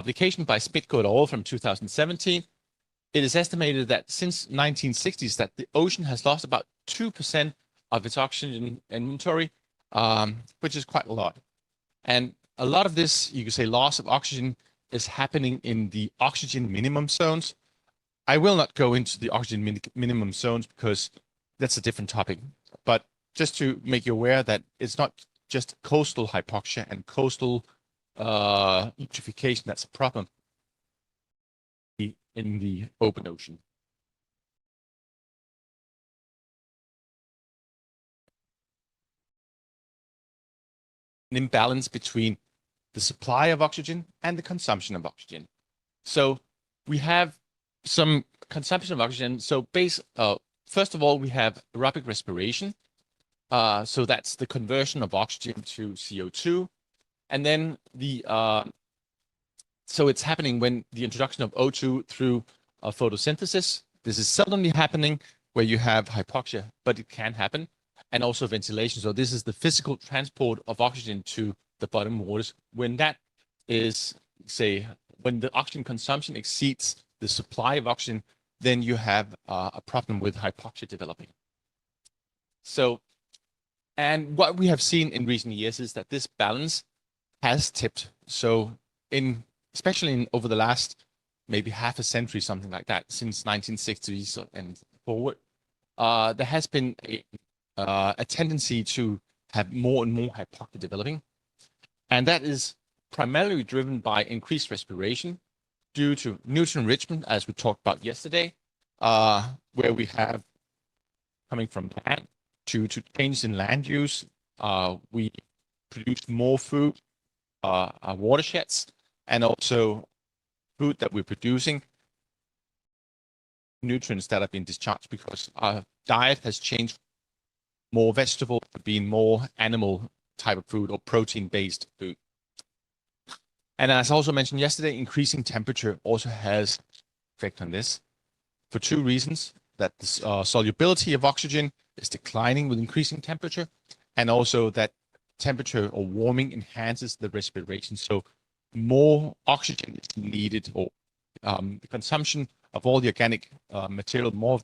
publication by Smitko et al. From 2017, it is estimated that since 1960s that the ocean has lost about 2% of its oxygen inventory, which is quite a lot. And a lot of this, you could say, loss of oxygen is happening in the oxygen minimum zones. I will not go into the oxygen minimum zones because that's a different topic. But just to make you aware that it's not just coastal hypoxia and coastal eutrophication that's a problem in the open ocean. An imbalance between the supply of oxygen and the consumption of oxygen. So we have some consumption of oxygen. So first of all, we have aerobic respiration. So that's the conversion of oxygen to CO2. And then so it's happening when the introduction of O2 through photosynthesis. This is seldomly happening where you have hypoxia, but it can happen. And also ventilation. So this is the physical transport of oxygen to the bottom waters. When that is, say, when the oxygen consumption exceeds the supply of oxygen, then you have a problem with hypoxia developing. So, and what we have seen in recent years is that this balance has tipped. So especially over the last maybe half a century, something like that, since 1960s and forward, there has been a tendency to have more and more hypoxia developing. And that is primarily driven by increased respiration due to nutrient enrichment, as we talked about yesterday, where we have coming from land to change in land use. We produce more food, watersheds, and also food that we're producing, nutrients that have been discharged because our diet has changed more vegetable to being more animal type of food or protein-based food. And as I also mentioned yesterday, increasing temperature also has effect on this for two reasons: that the solubility of oxygen is declining with increasing temperature, and also that temperature or warming enhances the respiration. So more oxygen is needed, or the consumption of all the organic material more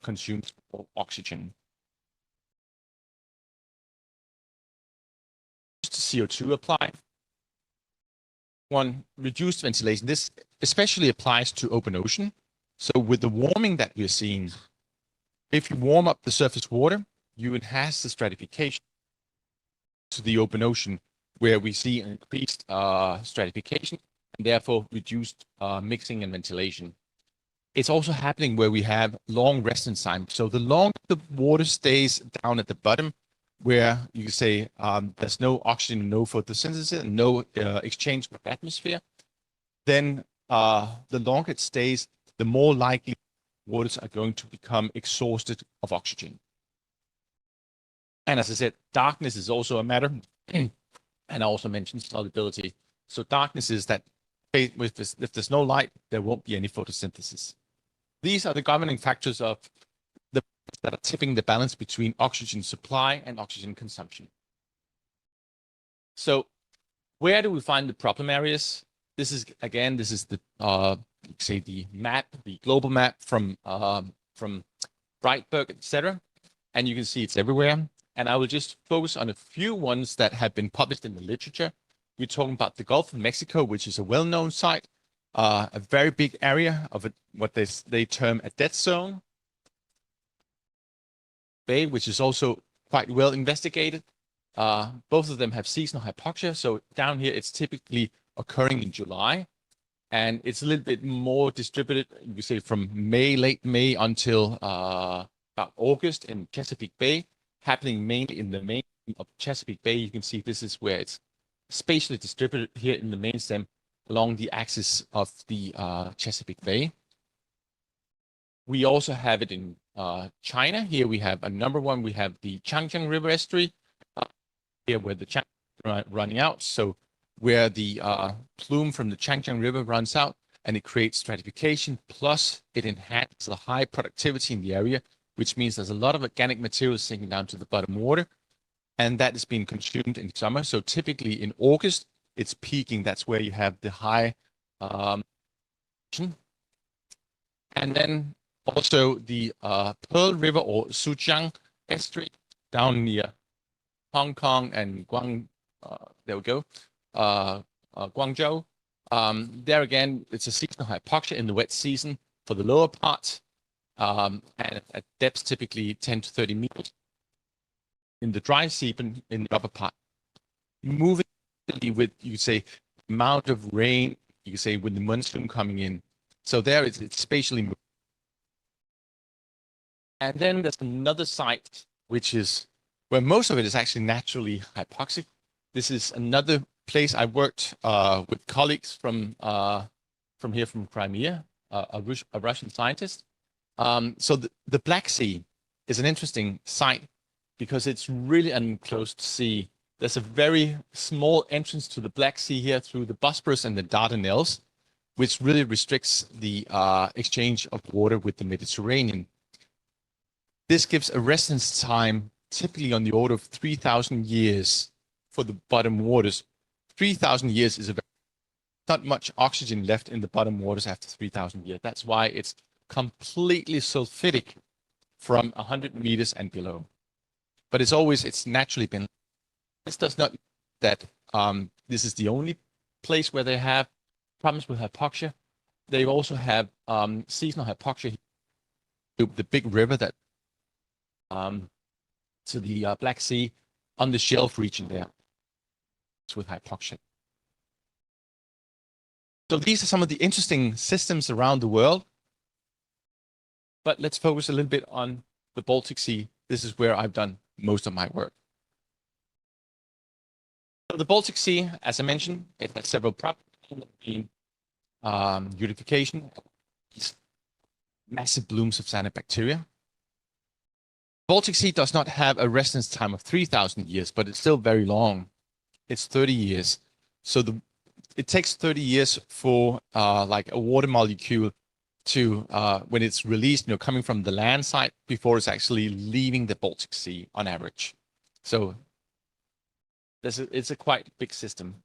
consumes more oxygen. CO2 apply. One, reduced ventilation. This especially applies to open ocean. So with the warming that we're seeing, if you warm up the surface water, you enhance the stratification to the open ocean, where we see an increased stratification and therefore reduced mixing and ventilation. It's also happening where we have long residence time. So the longer the water stays down at the bottom, where you can say there's no oxygen, no photosynthesis, no exchange with the atmosphere, then the longer it stays, the more likely waters are going to become exhausted of oxygen. And as I said, darkness is also a matter. And I also mentioned solubility. So darkness is that if there's no light, there won't be any photosynthesis. These are the governing factors of that are tipping the balance between oxygen supply and oxygen consumption. So where do we find the problem areas? This is the say the map, the global map from Brightberg, etc. And you can see it's everywhere. And I will just focus on a few ones that have been published in the literature. We're talking about the Gulf of Mexico, which is a well-known site, a very big area of what they term a dead zone. Bay, which is also quite well investigated. Both of them have seasonal hypoxia. So down here, it's typically occurring in July. And it's a little bit more distributed, you say, from late May until about August in Chesapeake Bay, happening mainly in the main of Chesapeake Bay. You can see this is where it's spatially distributed here in the main stem along the axis of the Chesapeake Bay. We also have it in China. Here we have a number one. We have the Changjiang River estuary, here where the Chang running out. So where the plume from the Changjiang River runs out, and it creates stratification, plus it enhances the high productivity in the area, which means there's a lot of organic material sinking down to the bottom water, and that is being consumed in summer. So typically in August, it's peaking. That's where you have the high, and then also the Pearl River or Sujiang estuary down near Hong Kong and there we go, Guangzhou. There again, it's a seasonal hypoxia in the wet season for the lower part, and at depths typically 10 to 30 meters. In the dry season, in the upper part, moving with, you could say, amount of rain, you could say, with the monsoon coming in. So there it's spatially moving. And then there's another site, which is where most of it is actually naturally hypoxic. This is another place I worked with colleagues from Crimea, a Russian scientist. So the Black Sea is an interesting site because it's really an enclosed sea. There's a very small entrance to the Black Sea here through the Bosporus and the Dardanelles, which really restricts the exchange of water with the Mediterranean. This gives a residence time typically on the order of 3,000 years for the bottom waters. 3,000 years is not much oxygen left in the bottom waters after 3,000 years. That's why it's completely sulfidic from 100 meters and below. But it's naturally been. This does not mean that this is the only place where they have problems with hypoxia. They also have seasonal hypoxia. The big river that to the Black Sea on the shelf region there with hypoxia. So these are some of the interesting systems around the world. But let's focus a little bit on the Baltic Sea. This is where I've done most of my work. So the Baltic Sea, as I mentioned, it has several problems, eutrophication, massive blooms of cyanobacteria. Baltic Sea does not have a residence time of 3,000 years, but it's still very long. It's 30 years. So it takes 30 years for like a water molecule to, when it's released, coming from the land side before it's actually leaving the Baltic Sea on average. So it's a quite big system.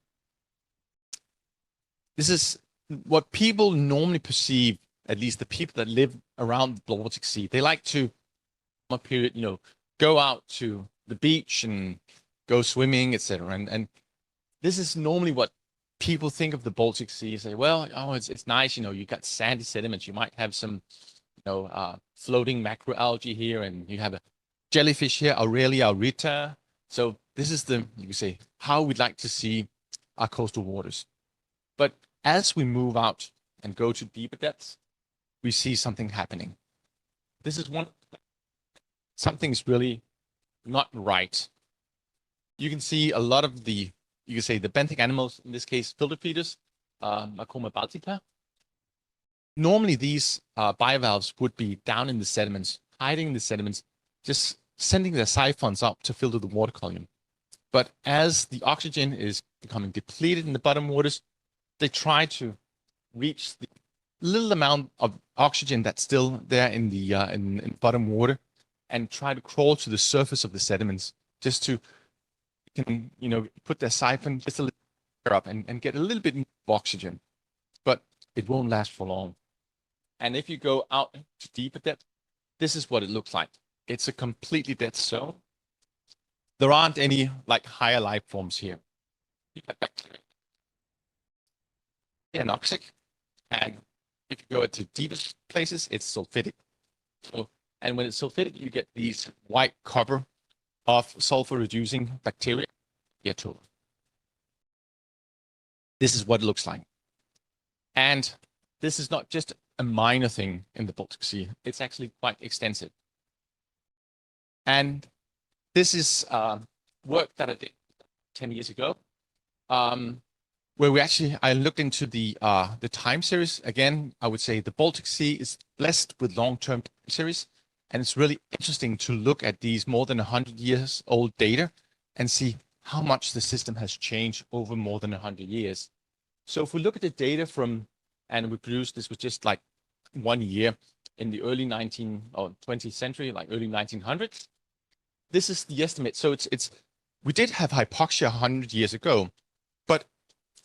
This is what people normally perceive, at least the people that live around the Baltic Sea. They like to, a period, go out to the beach and go swimming, etc. And this is normally what people think of the Baltic Sea. Say, well, it's nice, you got sandy sediments. You might have some, floating macroalgae here, and you have a jellyfish here, Aurelia aurita. So this is you could say, how we'd like to see our coastal waters. But as we move out and go to deeper depths, we see something happening. This is something's really not right. You can see a lot of the benthic animals, in this case, filter feeders, Macoma baltica. Normally, these bivalves would be down in the sediments, hiding in the sediments, just sending their siphons up to filter the water column. But as the oxygen is becoming depleted in the bottom waters, they try to reach the little amount of oxygen that's still there in the in bottom water, and try to crawl to the surface of the sediments just to put their siphon just a little up and get a little bit more oxygen. But it won't last for long. And if you go out to deeper depth, this is what it looks like. It's a completely dead zone. There aren't any higher life forms here. You have bacteria, anoxic, and if you go to deeper places, it's sulfidic. And when it's sulfidic, you get these white cover of sulfur-reducing bacteria. This is what it looks like. And this is not just a minor thing in the Baltic Sea. It's actually quite extensive. And this is work that I did 10 years ago, where I looked into the time series. Again, I would say the Baltic Sea is blessed with long-term time series. And it's really interesting to look at these more than 100 years old data and see how much the system has changed over more than 100 years. So if we look at the data and we produced, this was just 1 year in the early 20th century, early 1900s. This is the estimate. So we did have hypoxia 100 years ago, but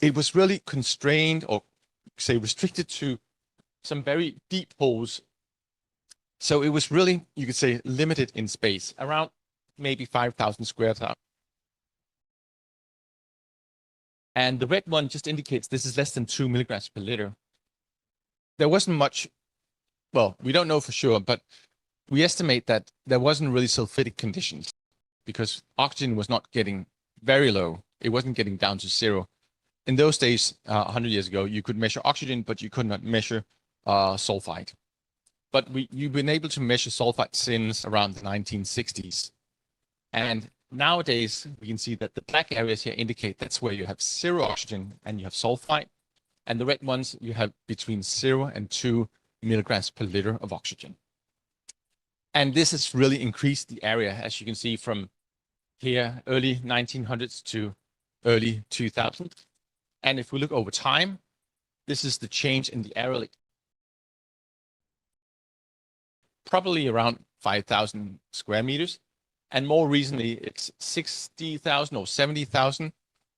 it was really constrained or say restricted to some very deep holes. So it was really, you could say, limited in space, around maybe 5,000 square kilometers. And the red one just indicates this is less than 2 milligrams per liter. There wasn't much, well, we don't know for sure, but we estimate that there wasn't really sulfidic conditions because oxygen was not getting very low. It wasn't getting down to zero. In those days, 100 years ago, you could measure oxygen, but you could not measure sulfide. But you've been able to measure sulfide since around the 1960s. And nowadays, we can see that the black areas here indicate that's where you have zero oxygen and you have sulfide. And the red ones, you have between 0 and 2 milligrams per liter of oxygen. And this has really increased the area, as you can see from here, early 1900s to early 2000s. And if we look over time, this is the change in the area, probably around 5,000 square meters. And more recently, it's 60,000 or 70,000.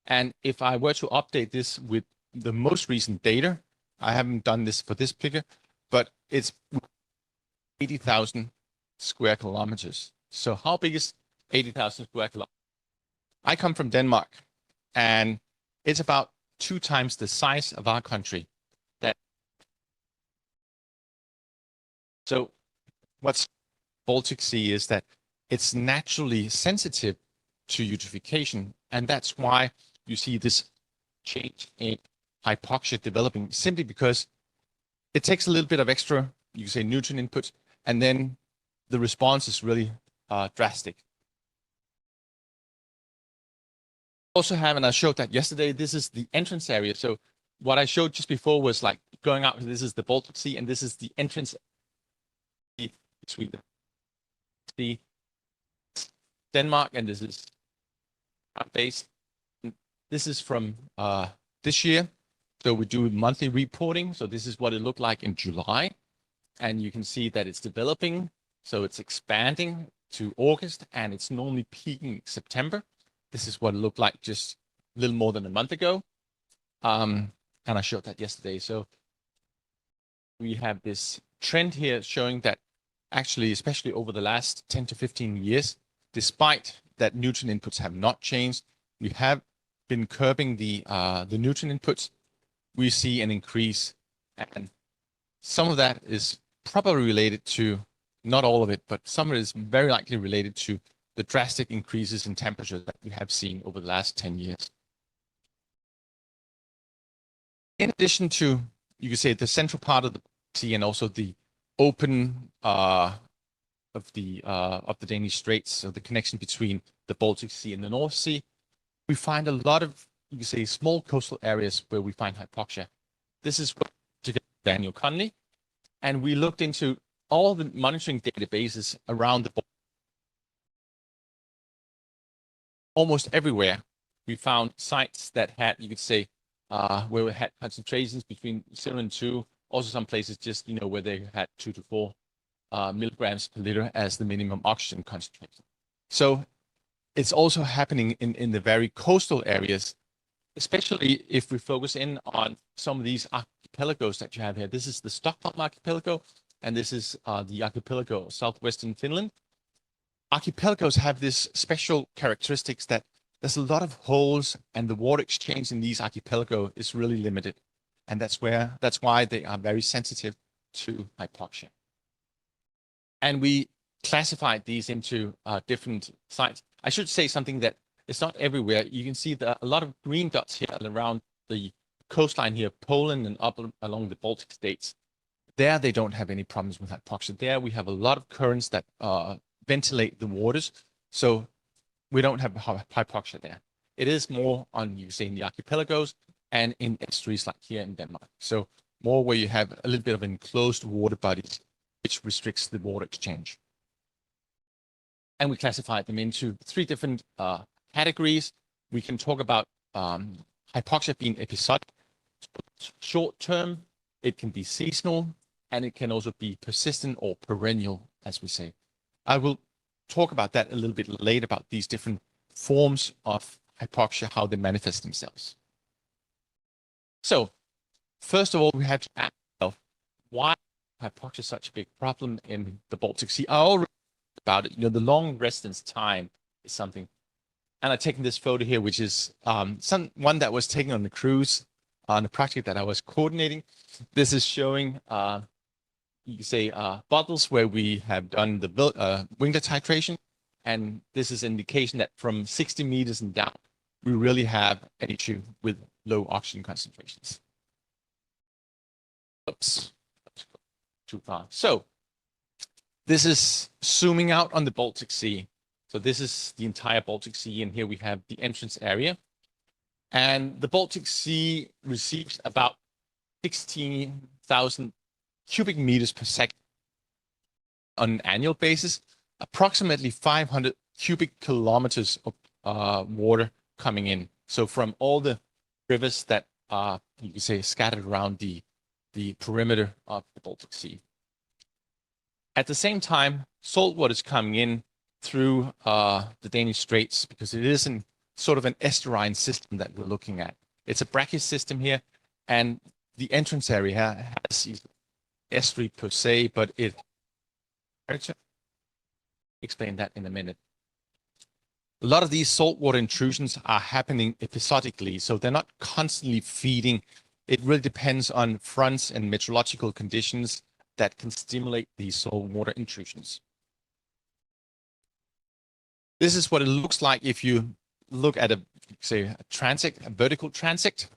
And if I were to update this with the most recent data, I haven't done this for this figure, but it's 80,000 square kilometers. So how big is 80,000 square kilometers? I come from Denmark, and it's about 2 times the size of our country. So what's Baltic Sea is that it's naturally sensitive to eutrophication, and that's why you see this change in hypoxia developing, simply because it takes a little bit of extra, you can say, nutrient input, and then the response is really drastic. Also have, and I showed that yesterday, this is the entrance area. So what I showed just before was like going out, this is the Baltic Sea, and this is the entrance between the Denmark, and this is our base. This is from this year. So we do monthly reporting. So this is what it looked like in July. And you can see that it's developing. So it's expanding to August, and it's normally peaking September. This is what it looked like just a little more than a month ago. And I showed that yesterday. So we have this trend here showing that actually, especially over the last 10 to 15 years, despite that nutrient inputs have not changed, we have been curbing the nutrient inputs. We see an increase, and some of that is probably related to, not all of it, but some of it is very likely related to the drastic increases in temperature that we have seen over the last 10 years. In addition to, you could say, the central part of the sea and also the open of the Danish Straits, so the connection between the Baltic Sea and the North Sea, we find a lot of, you could say, small coastal areas where we find hypoxia. This is what Daniel Conley, and we looked into all the monitoring databases around the Baltic. Almost everywhere we found sites that had, you could say, where we had concentrations between 0 and 2. Also some places just, you know, where they had 2 to 4 milligrams per liter as the minimum oxygen concentration. So it's also happening in the very coastal areas, especially if we focus in on some of these archipelagos that you have here. This is the Stockholm archipelago, and this is the archipelago of southwestern Finland. Archipelagos have this special characteristics that there's a lot of holes, and the water exchange in these archipelago is really limited. And that's why they are very sensitive to hypoxia. And we classified these into different sites. I should say something that it's not everywhere. You can see a lot of green dots here around the coastline here, Poland and up along the Baltic states. There, they don't have any problems with hypoxia. There, we have a lot of currents that ventilate the waters, so we don't have hypoxia there. It is more on, you say, in the archipelagos and in estuaries like here in Denmark. So more where you have a little bit of enclosed water bodies, which restricts the water exchange. And we classified them into 3 different categories. We can talk about hypoxia being episodic, short term, it can be seasonal, and it can also be persistent or perennial, as we say. I will talk about that a little bit later, about these different forms of hypoxia, how they manifest themselves. So first of all, we have to ask ourselves, why hypoxia is such a big problem in the Baltic Sea? I already about it. The long residence time is something. And I've taken this photo here, which is one that was taken on the cruise on a project that I was coordinating. This is showing, you can say, bottles where we have done the Winkler titration. And this is an indication that from 60 meters and down, we really have an issue with low oxygen concentrations. Oops, too far. So this is zooming out on the Baltic Sea. So this is the entire Baltic Sea, and here we have the entrance area. And the Baltic Sea receives about 16,000 cubic meters per second on an annual basis, approximately 500 cubic kilometers of water coming in. So from all the rivers that are, you can say, scattered around the perimeter of the Baltic Sea. At the same time, salt water is coming in through the Danish Straits, because it is sort of an estuarine system that we're looking at. It's a brackish system here, and the entrance area has estuary per se, but I'll explain that in a minute. A lot of these saltwater intrusions are happening episodically, so they're not constantly feeding. It really depends on fronts and meteorological conditions that can stimulate these saltwater intrusions. This is what it looks like if you look at a vertical transect.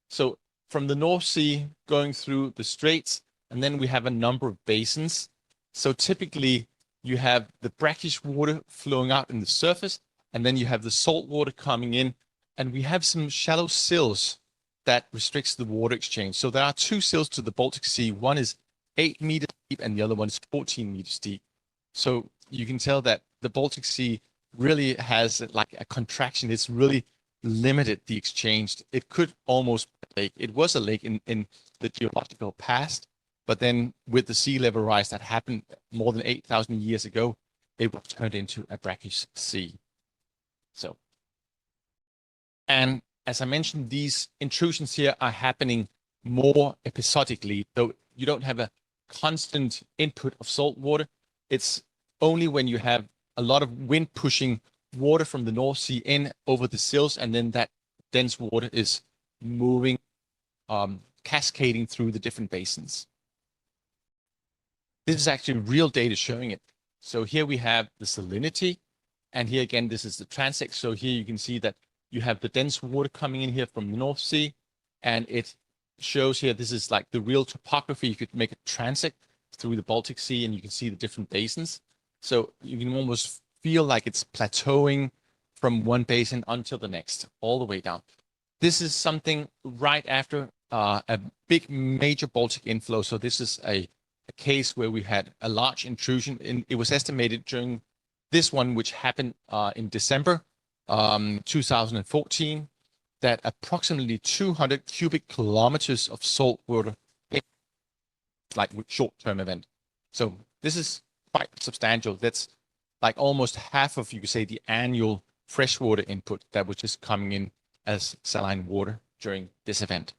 So from the North Sea going through the straits, and then we have a number of basins. So typically you have the brackish water flowing out in the surface, and then you have the salt water coming in, and we have some shallow sills that restricts the water exchange. So there are two sills to the Baltic Sea. One is 8 meters deep and the other one is 14 meters deep. So you can tell that the Baltic Sea really has like a contraction. It's really limited the exchange. It could almost be a lake. It was a lake in the geological past, but then with the sea level rise that happened more than 8,000 years ago, it was turned into a brackish sea. So, and as I mentioned, these intrusions here are happening more episodically. So you don't have a constant input of salt water. It's only when you have a lot of wind pushing water from the North Sea in over the sills, and then that dense water is moving, cascading through the different basins. This is actually real data showing it. So here we have the salinity, and here again, this is the transect. So here you can see that you have the dense water coming in here from the North Sea, and it shows here, this is like the real topography. You could make a transect through the Baltic Sea, and you can see the different basins. So you can almost feel like it's plateauing from one basin until the next, all the way down. This is something right after a big major Baltic inflow. So this is a case where we had a large intrusion. It was estimated during this one, which happened in December 2014, that approximately 200 cubic kilometers of salt water, like with short-term event. So this is quite substantial. That's like almost half of, you could say, the annual freshwater input that was just coming in as saline water during this event.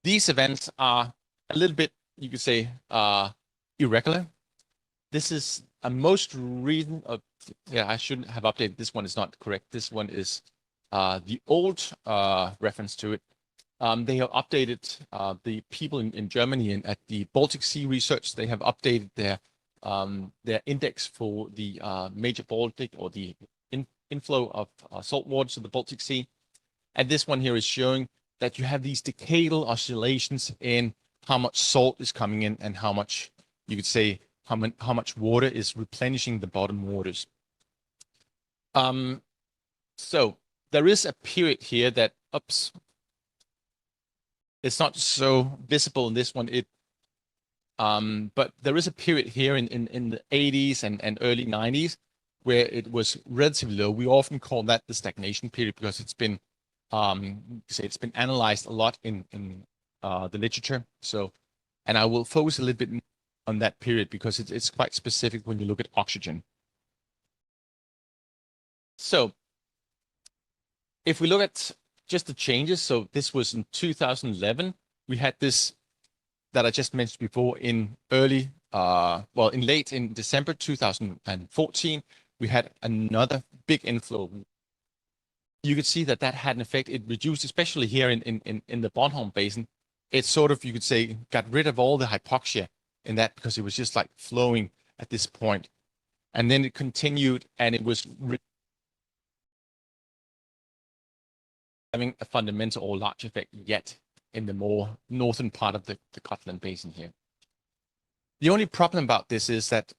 These events are a little bit, you could say, irregular. This is a most recent, I shouldn't have updated. This one is not correct. This one is the old reference to it. They have updated, the people in Germany and at the Baltic Sea Research, they have updated their index for the major Baltic, or the inflow of salt water to the Baltic Sea. And this one here is showing that you have these decadal oscillations in how much salt is coming in and how much, you could say, how much water is replenishing the bottom waters. So there is a period here that, oops, it's not so visible in this one. But there is a period here in the 80s and early 90s where it was relatively low. We often call that the stagnation period because it's been, it's been analyzed a lot in the literature. So, and I will focus a little bit on that period because it's quite specific when you look at oxygen. So if we look at just the changes. So this was in 2011. We had this that I just mentioned before in late in December 2014, we had another big inflow. You could see that had an effect. It reduced, especially here in the Bornholm Basin. It sort of, you could say, got rid of all the hypoxia in that, because it was just like flowing at this point. And then it continued, and it was having a fundamental or large effect yet in the more northern part of the Gotland Basin here. The only problem about this is that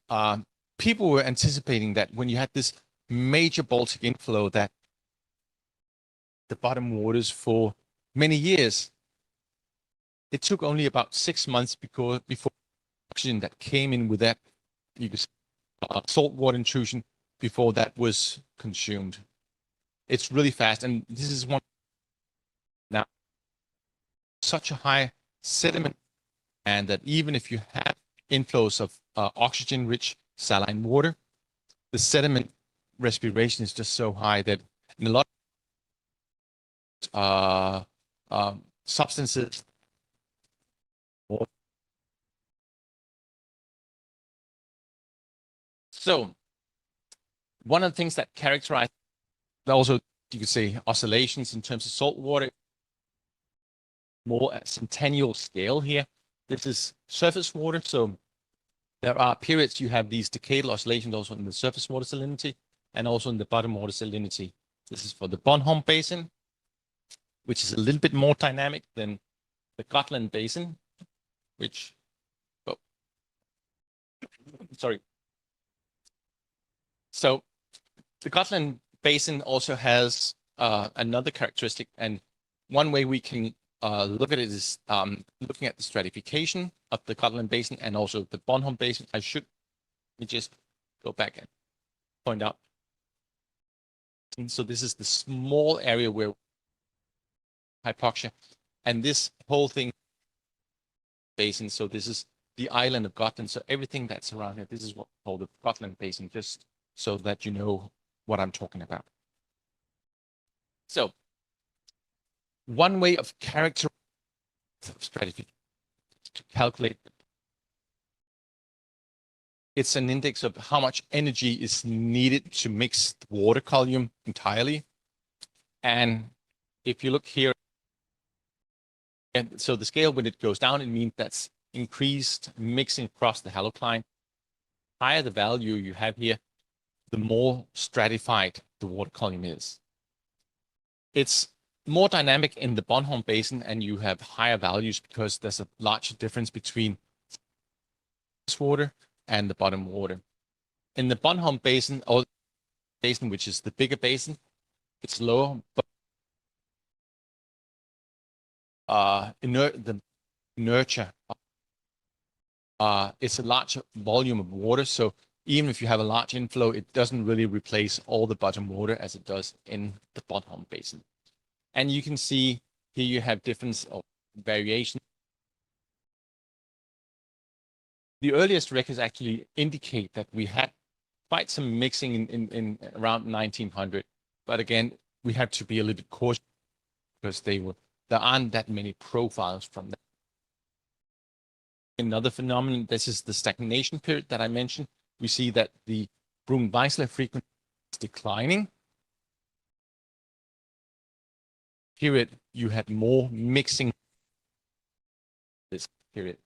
people were anticipating that when you had this major Baltic inflow, that the bottom waters for many years, it took only about 6 months before oxygen that came in with that, you could say, saltwater intrusion, before that was consumed. It's really fast, and this is one now such a high sediment, and that even if you have inflows of oxygen-rich saline water, the sediment respiration is just so high that in a lot of substances So one of the things that characterize also, you could say, oscillations in terms of salt water, more at centennial scale here. This is surface water, so there are periods you have these decadal oscillations also in the surface water salinity and also in the bottom water salinity. This is for the Bornholm Basin, which is a little bit more dynamic than the Gotland Basin, which, sorry. So the Gotland Basin also has another characteristic, and one way we can look at it is looking at the stratification of the Gotland Basin and also the Bornholm Basin. Let me just go back and point out. And so this is the small area where hypoxia, and this whole thing basin. So this is the island of Gotland. So everything that's around here, this is what we call the Gotland Basin, just so that you know what I'm talking about. So one way of characterizing stratification to calculate, it's an index of how much energy is needed to mix the water column entirely. And if you look here, and so the scale, when it goes down, it means that's increased mixing across the halocline. Higher the value you have here, the more stratified the water column is. It's more dynamic in the Bornholm Basin, and you have higher values because there's a large difference between this water and the bottom water. In the Bornholm Basin, or basin, which is the bigger basin, it's lower, but the inertia, it's a larger volume of water, so even if you have a large inflow, it doesn't really replace all the bottom water as it does in the Bornholm Basin. And you can see here you have difference of variation. The earliest records actually indicate that we had quite some mixing in around 1900, but again, we have to be a little bit cautious because there aren't that many profiles from that. Another phenomenon, this is the stagnation period that I mentioned. We see that the Brun-Weisler frequency is declining. Period, you had more mixing this period.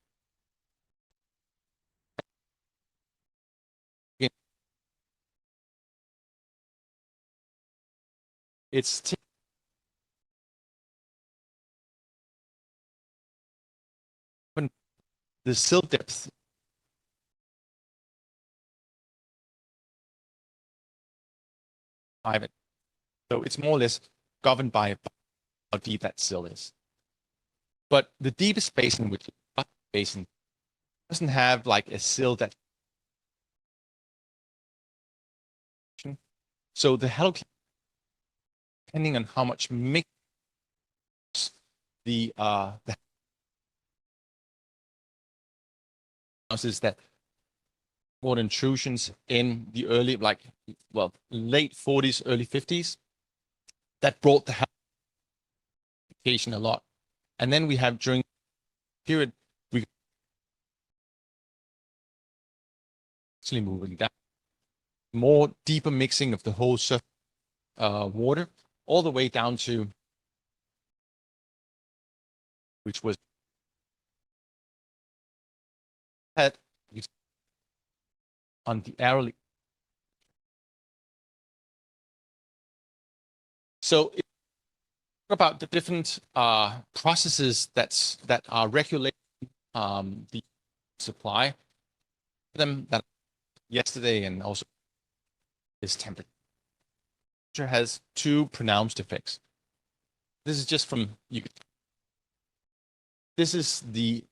Again, it's the silt depth private. So it's more or less governed by how deep that sill is. But the deepest basin, which is the basin, doesn't have like a sill that. So the halocline, depending on how much mix the is that water intrusions in the early, late 40s, early 50s, that brought the eutrophication a lot. And then we have during the period, we actually moving down, more deeper mixing of the whole surface water, all the way down to, which was had on the aerial. So if we talk about the different processes that are regulating the supply, them that yesterday and also is temperature. Temperature has two pronounced effects. This is just from you. This is the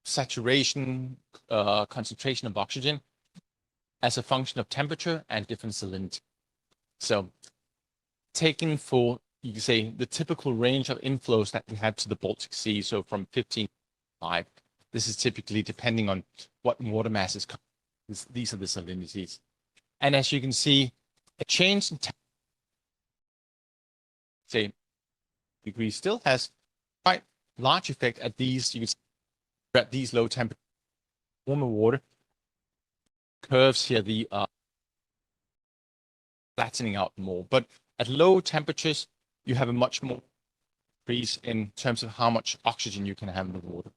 saturation concentration of oxygen as a function of temperature and different salinity. So taken for, you can say, the typical range of inflows that we have to the Baltic Sea, so from 15 to 5, this is typically depending on what water mass is coming. These are the salinities. And as you can see, a change in temperature, say, degrees still has quite large effect at these, you can see, at these low temperatures, warmer water curves here, the flattening out more. But at low temperatures, you have a much more increase in terms of how much oxygen you can have in the water.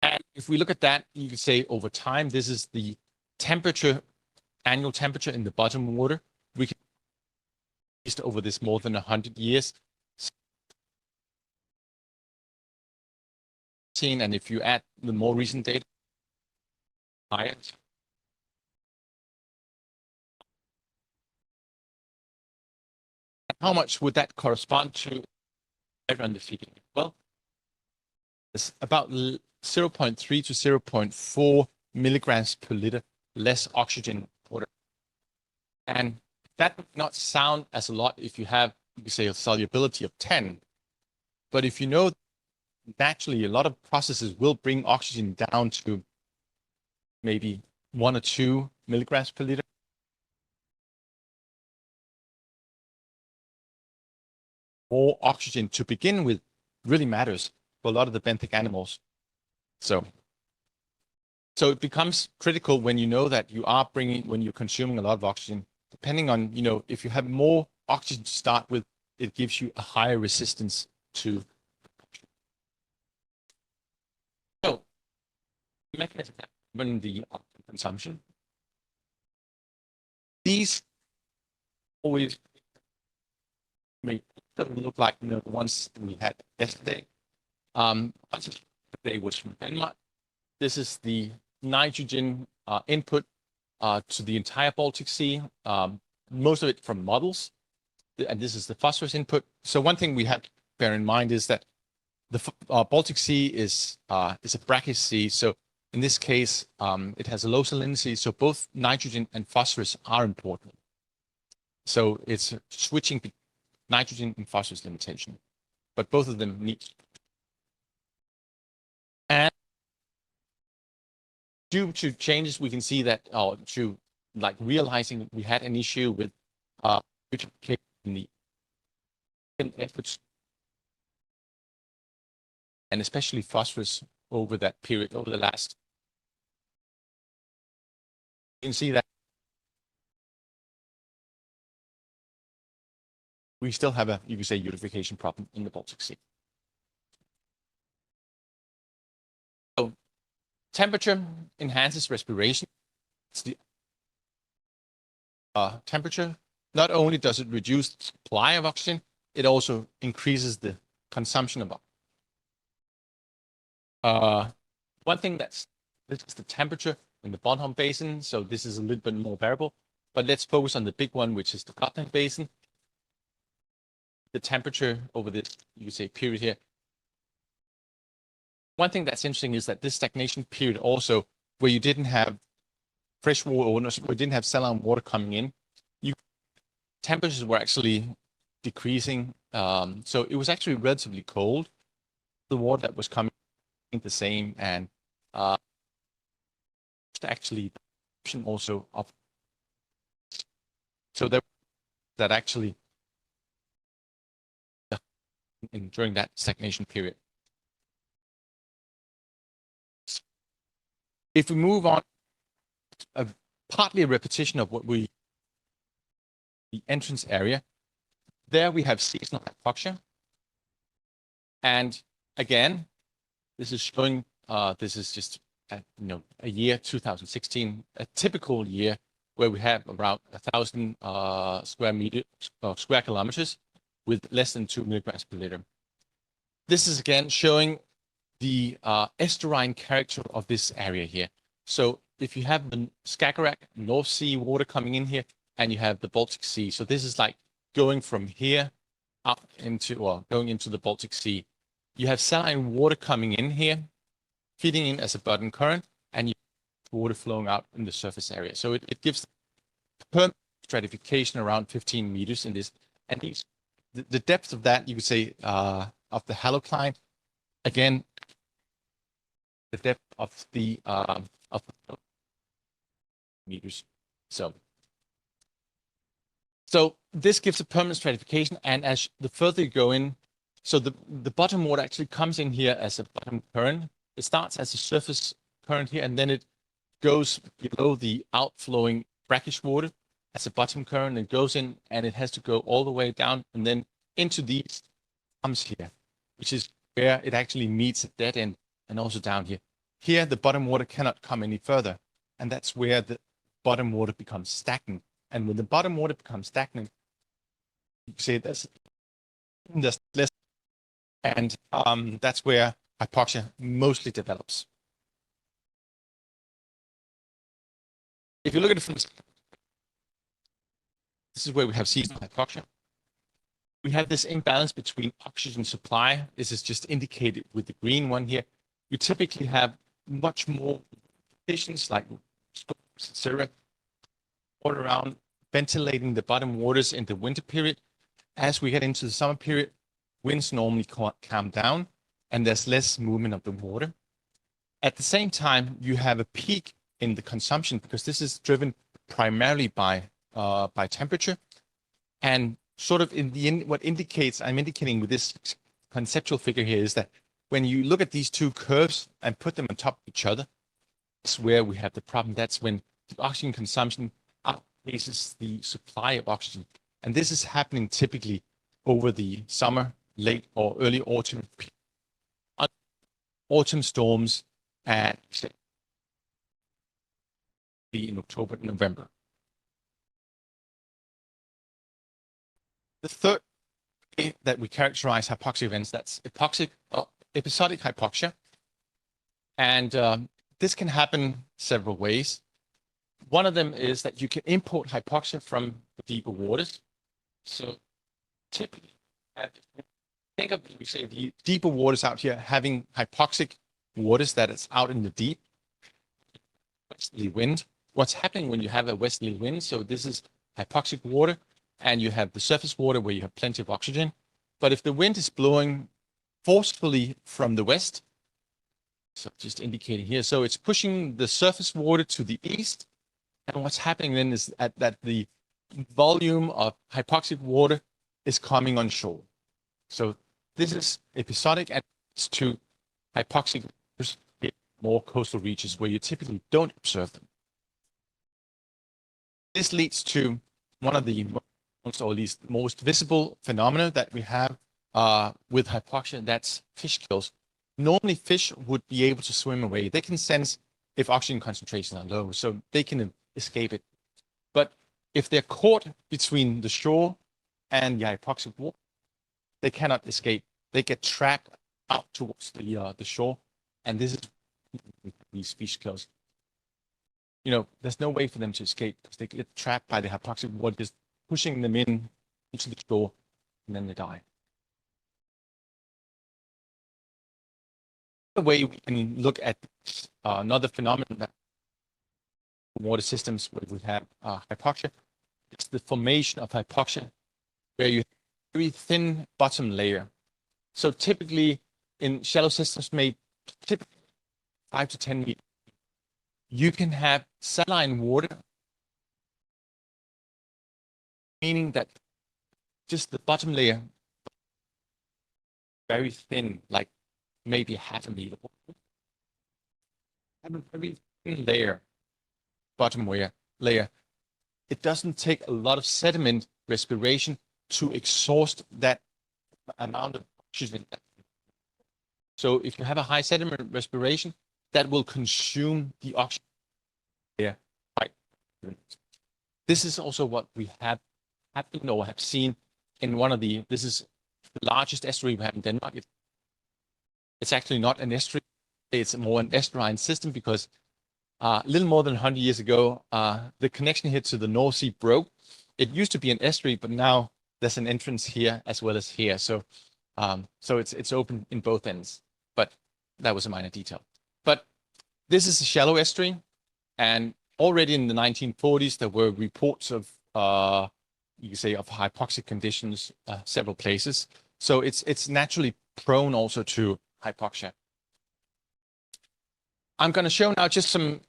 And if we look at that, you can say over time, this is the temperature, annual temperature in the bottom water. We can just over this more than 100 years. And if you add the more recent data, higher. How much would that correspond to under feeding? Well, it's about 0.3 to 0.4 milligrams per liter less oxygen in water. And that would not sound as a lot if you have, you could say, a solubility of 10. But if you know naturally a lot of processes will bring oxygen down to maybe 1 or 2 milligrams per liter. More oxygen to begin with really matters for a lot of the benthic animals. So it becomes critical when you know that you are when you're consuming a lot of oxygen, depending on, if you have more oxygen to start with, it gives you a higher resistance to. So, mechanism when the consumption. These always make them look like the ones we had yesterday. Today was from Denmark. This is the nitrogen input to the entire Baltic Sea, most of it from models, and this is the phosphorus input. So one thing we have to bear in mind is that the Baltic Sea is a brackish sea. So in this case, it has a low salinity. So both nitrogen and phosphorus are important. So it's switching between nitrogen and phosphorus limitation, but both of them need. And due to changes, we can see that, to like realizing we had an issue with eutrophication in the efforts, and especially phosphorus over that period, over the last. You can see that we still have a, you could say, eutrophication problem in the Baltic Sea. So temperature enhances respiration. It's the temperature. Not only does it reduce the supply of oxygen, it also increases the consumption of oxygen. One thing this is the temperature in the Bornholm Basin, so this is a little bit more variable. But let's focus on the big one, which is the Gotland Basin. The temperature over this, you could say, period here. One thing that's interesting is that this stagnation period also, where you didn't have fresh water, or you didn't have saline water coming in, temperatures were actually decreasing. So it was actually relatively cold. The water that was coming in the same, and actually also of. So that actually during that stagnation period. If we move on, partly a repetition of the entrance area. There we have seasonal hypoxia. And again, this is showing, this is just a year 2016, a typical year where we have around 1,000 square kilometers with less than 2 milligrams per liter. This is again showing the estuarine character of this area here. So if you have the Skagerrak North Sea water coming in here, and you have the Baltic Sea, so this is like going from here up into, or going into the Baltic Sea. You have saline water coming in here, feeding in as a bottom current, and you have water flowing out in the surface area. So it gives permanent stratification around 15 meters in this. And the depth of that, you could say, of the halocline, again, the depth of the meters. So this gives a permanent stratification, and as the further you go in, so the bottom water actually comes in here as a bottom current. It starts as a surface current here, and then it goes below the outflowing brackish water as a bottom current. It goes in, and it has to go all the way down, and then into these comes here, which is where it actually meets a dead end, and also down here. Here, the bottom water cannot come any further, and that's where the bottom water becomes stagnant. And when the bottom water becomes stagnant, you can say there's less, and that's where hypoxia mostly develops. If you look at it from this is where we have seasonal hypoxia. We have this imbalance between oxygen supply. This is just indicated with the green one here. You typically have much more conditions like etc. all around ventilating the bottom waters in the winter period. As we get into the summer period, winds normally calm down and there's less movement of the water. At the same time, you have a peak in the consumption because this is driven primarily by temperature. And sort of in the end, what I'm indicating with this conceptual figure here is that when you look at these two curves and put them on top of each other, that's where we have the problem. That's when the oxygen consumption outpaces the supply of oxygen. And this is happening typically over the summer, late or early autumn, autumn storms, and in October, November. The third way that we characterize hypoxia events, that's episodic hypoxia. And this can happen several ways. One of them is that you can import hypoxia from the deeper waters. So typically, think of, we say, the deeper waters out here having hypoxic waters that is out in the deep. Westerly wind. What's happening when you have a westerly wind? So this is hypoxic water, and you have the surface water where you have plenty of oxygen. But if the wind is blowing forcefully from the west, so just indicating here, so it's pushing the surface water to the east, and what's happening then is that the volume of hypoxic water is coming on shore. So this is episodic, and it's to hypoxic more coastal regions where you typically don't observe them. This leads to one of the most, or at least most visible phenomena that we have with hypoxia, that's fish kills. Normally fish would be able to swim away. They can sense if oxygen concentrations are low, so they can escape it. But if they're caught between the shore and the hypoxic water, they cannot escape. They get tracked out towards the shore, and this is these fish kills. You know, there's no way for them to escape because they get trapped by the hypoxic water, just pushing them into the shore, and then they die. The way we can look at another phenomenon that water systems where we have hypoxia, it's the formation of hypoxia, where you have a very thin bottom layer. So typically in shallow systems made typically 5 to 10 meters, you can have saline water, meaning that just the bottom layer very thin, like maybe half a meter. Have a very thin layer, bottom layer. It doesn't take a lot of sediment respiration to exhaust that amount of oxygen. So if you have a high sediment respiration, that will consume the oxygen. Yeah. This is also what we have happened or have seen in one of the, this is the largest estuary we have in Denmark. It's actually not an estuary, it's more an estuarine system because a little more than 100 years ago, the connection here to the North Sea broke. It used to be an estuary, but now there's an entrance here as well as here. So, so it's open in both ends, but that was a minor detail. But this is a shallow estuary, and already in the 1940s, there were reports of, you could say, of hypoxic conditions several places. So it's naturally prone also to hypoxia. I'm going to show now just some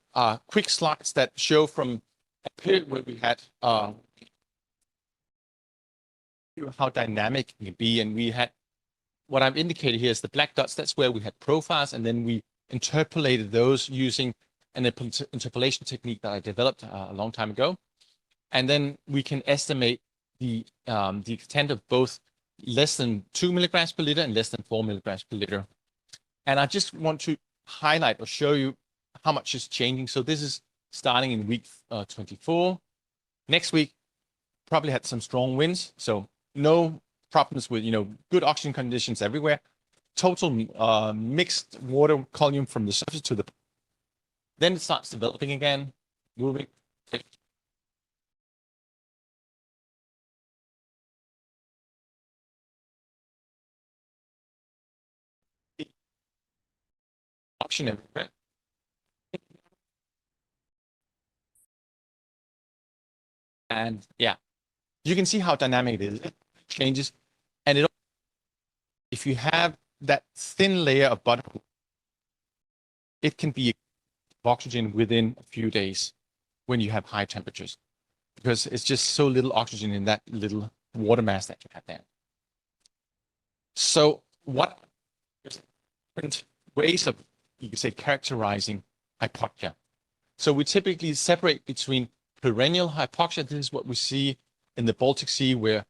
quick slides that show from a period where we had how dynamic it can be, and we had what I've indicated here is the black dots. That's where we had profiles, and then we interpolated those using an interpolation technique that I developed a long time ago, and then we can estimate the extent of both less than 2 milligrams per liter and less than 4 milligrams per liter. And I just want to highlight or show you how much is changing. So this is starting in week 24. Next week probably had some strong winds, so no problems with, good oxygen conditions everywhere. Total mixed water column from the surface to the, then it starts developing again, moving. Oxygen everywhere. And yeah, you can see how dynamic it is. It changes, and if you have that thin layer of bottom, it can be oxygen within a few days when you have high temperatures, because it's just so little oxygen in that little water mass that you have there. So what different ways of, you could say, characterizing hypoxia? So we typically separate between perennial hypoxia. This is what we see in the Baltic Sea, where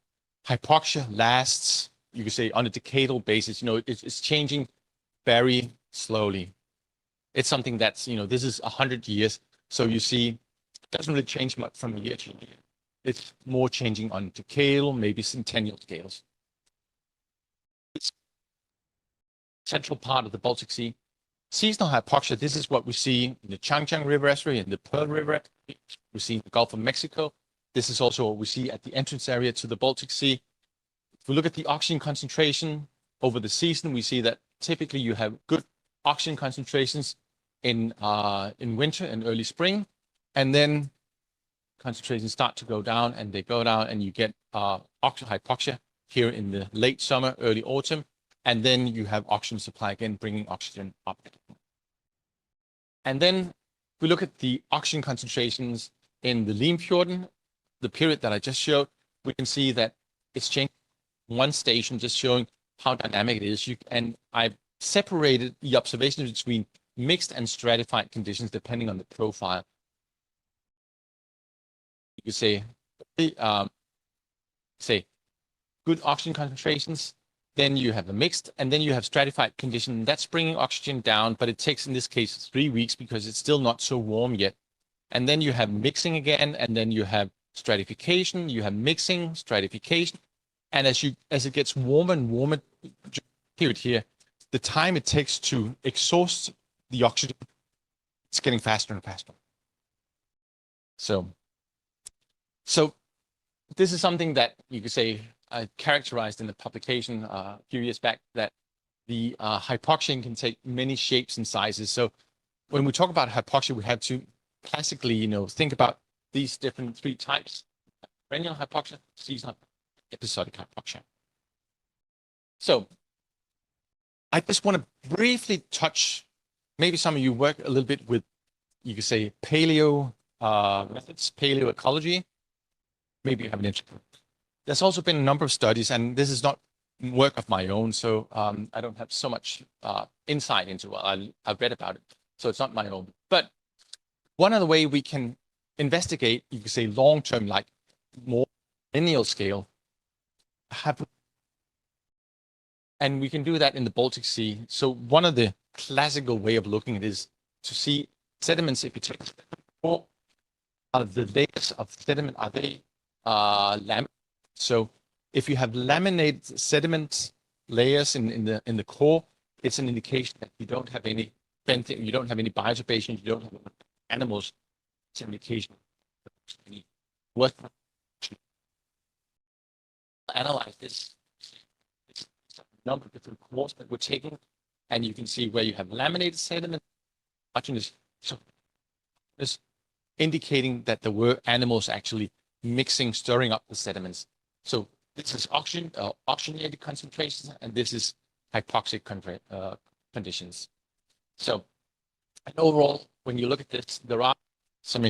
hypoxia lasts, you could say, on a decadal basis. It's changing very slowly. It's something that's, this is 100 years. So you see, it doesn't really change much from year to year. It's more changing on decadal, maybe centennial scales. It's central part of the Baltic Sea. Seasonal hypoxia, this is what we see in the Changjiang River estuary and the Pearl River estuary. We see in the Gulf of Mexico. This is also what we see at the entrance area to the Baltic Sea. If we look at the oxygen concentration over the season, we see that typically you have good oxygen concentrations in winter and early spring, and then concentrations start to go down, and they go down, and you get hypoxia here in the late summer, early autumn, and then you have oxygen supply again, bringing oxygen up. And then we look at the oxygen concentrations in the Limfjorden, the period that I just showed. We can see that it's changed. One station just showing how dynamic it is. And I've separated the observations between mixed and stratified conditions depending on the profile. You could say, good oxygen concentrations, then you have a mixed, and then you have stratified condition. That's bringing oxygen down, but it takes, in this case, 3 weeks because it's still not so warm yet. And then you have mixing again, and then you have stratification, you have mixing, stratification. And as it gets warmer and warmer period here, the time it takes to exhaust the oxygen, it's getting faster and faster. So this is something that you could say I characterized in the publication a few years back, that the hypoxia can take many shapes and sizes. So when we talk about hypoxia, we have to classically, think about these different 3 types: perennial hypoxia, seasonal, episodic hypoxia. So I just want to briefly touch, maybe some of you work a little bit with, you could say, paleo methods, paleoecology. Maybe you have an interest. There's also been a number of studies, and this is not work of my own, so I don't have so much insight into it. I've read about it, so it's not my own. But one other way we can investigate, you could say long-term, like more lineal scale, and we can do that in the Baltic Sea. So one of the classical way of looking at it is to see sediments. If you take the layers of sediment, are they laminated? So if you have laminated sediment layers in the core, it's an indication that you don't have any bending, you don't have any bioturbation, you don't have animals. It's an indication any worth analyze this number of different cores that we're taking, and you can see where you have laminated sediment. So it's indicating that there were animals actually mixing, stirring up the sediments. So this is oxygenated concentrations, and this is hypoxic conditions. So, and overall, when you look at this, there are some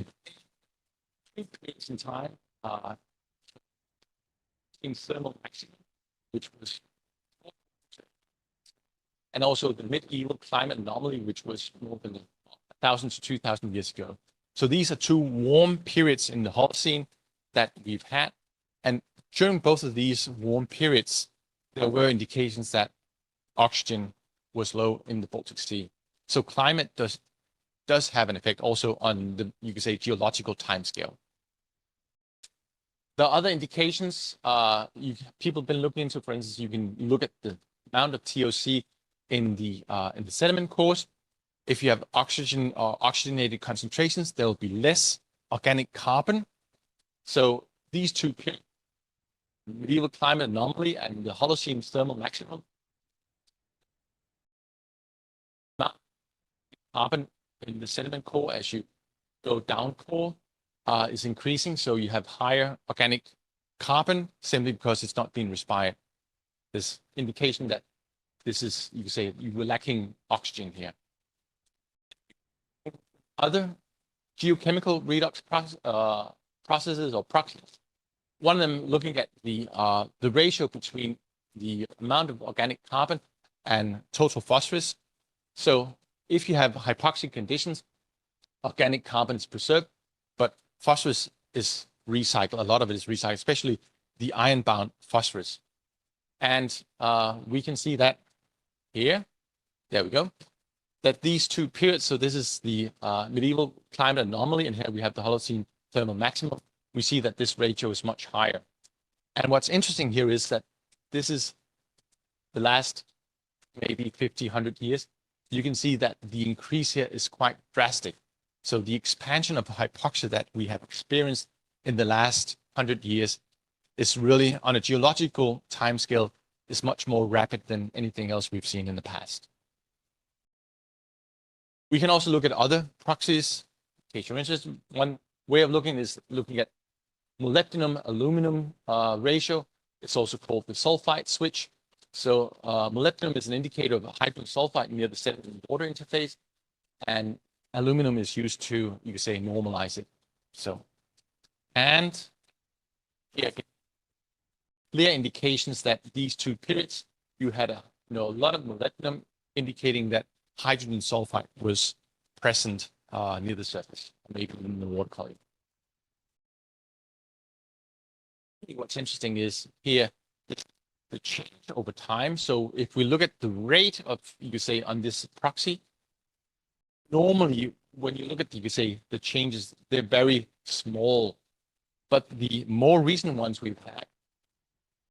periods in time in thermal maximum, which was, and also the medieval climate anomaly, which was more than 1,000 to 2,000 years ago. So these are two warm periods in the Holocene that we've had. And during both of these warm periods, there were indications that oxygen was low in the Baltic Sea. So climate does have an effect also on the, you could say, geological timescale. The other indications people have been looking into, for instance, you can look at the amount of TOC in the sediment cores. If you have oxygen or oxygenated concentrations, there will be less organic carbon. So these two periods, medieval climate anomaly and the Holocene thermal maximum, carbon in the sediment core as you go down core is increasing. So you have higher organic carbon simply because it's not being respired. This indication that this is, you could say, you were lacking oxygen here. Other geochemical redox processes or proxies. One of them looking at the ratio between the amount of organic carbon and total phosphorus. So if you have hypoxic conditions, organic carbon is preserved, but phosphorus is recycled. A lot of it is recycled, especially the iron-bound phosphorus. And we can see that here. There we go. That these two periods, so this is the medieval climate anomaly, and here we have the Holocene thermal maximum. We see that this ratio is much higher. And what's interesting here is that this is the last maybe 50, 100 years. You can see that the increase here is quite drastic. So the expansion of hypoxia that we have experienced in the last 100 years is really, on a geological timescale, is much more rapid than anything else we've seen in the past. We can also look at other proxies. In case you're interested, one way of looking is looking at molybdenum aluminum ratio. It's also called the sulfide switch. So molybdenum is an indicator of a hydrogen sulfide near the sediment water interface, and aluminum is used to, you could say, normalize it. So, and here, clear indications that these two periods, you had a lot of molybdenum, indicating that hydrogen sulfide was present near the surface, maybe in the water column. What's interesting is here the change over time. So if we look at the rate of, you could say, on this proxy, normally when you look at, you could say, the changes, they're very small. But the more recent ones we've had,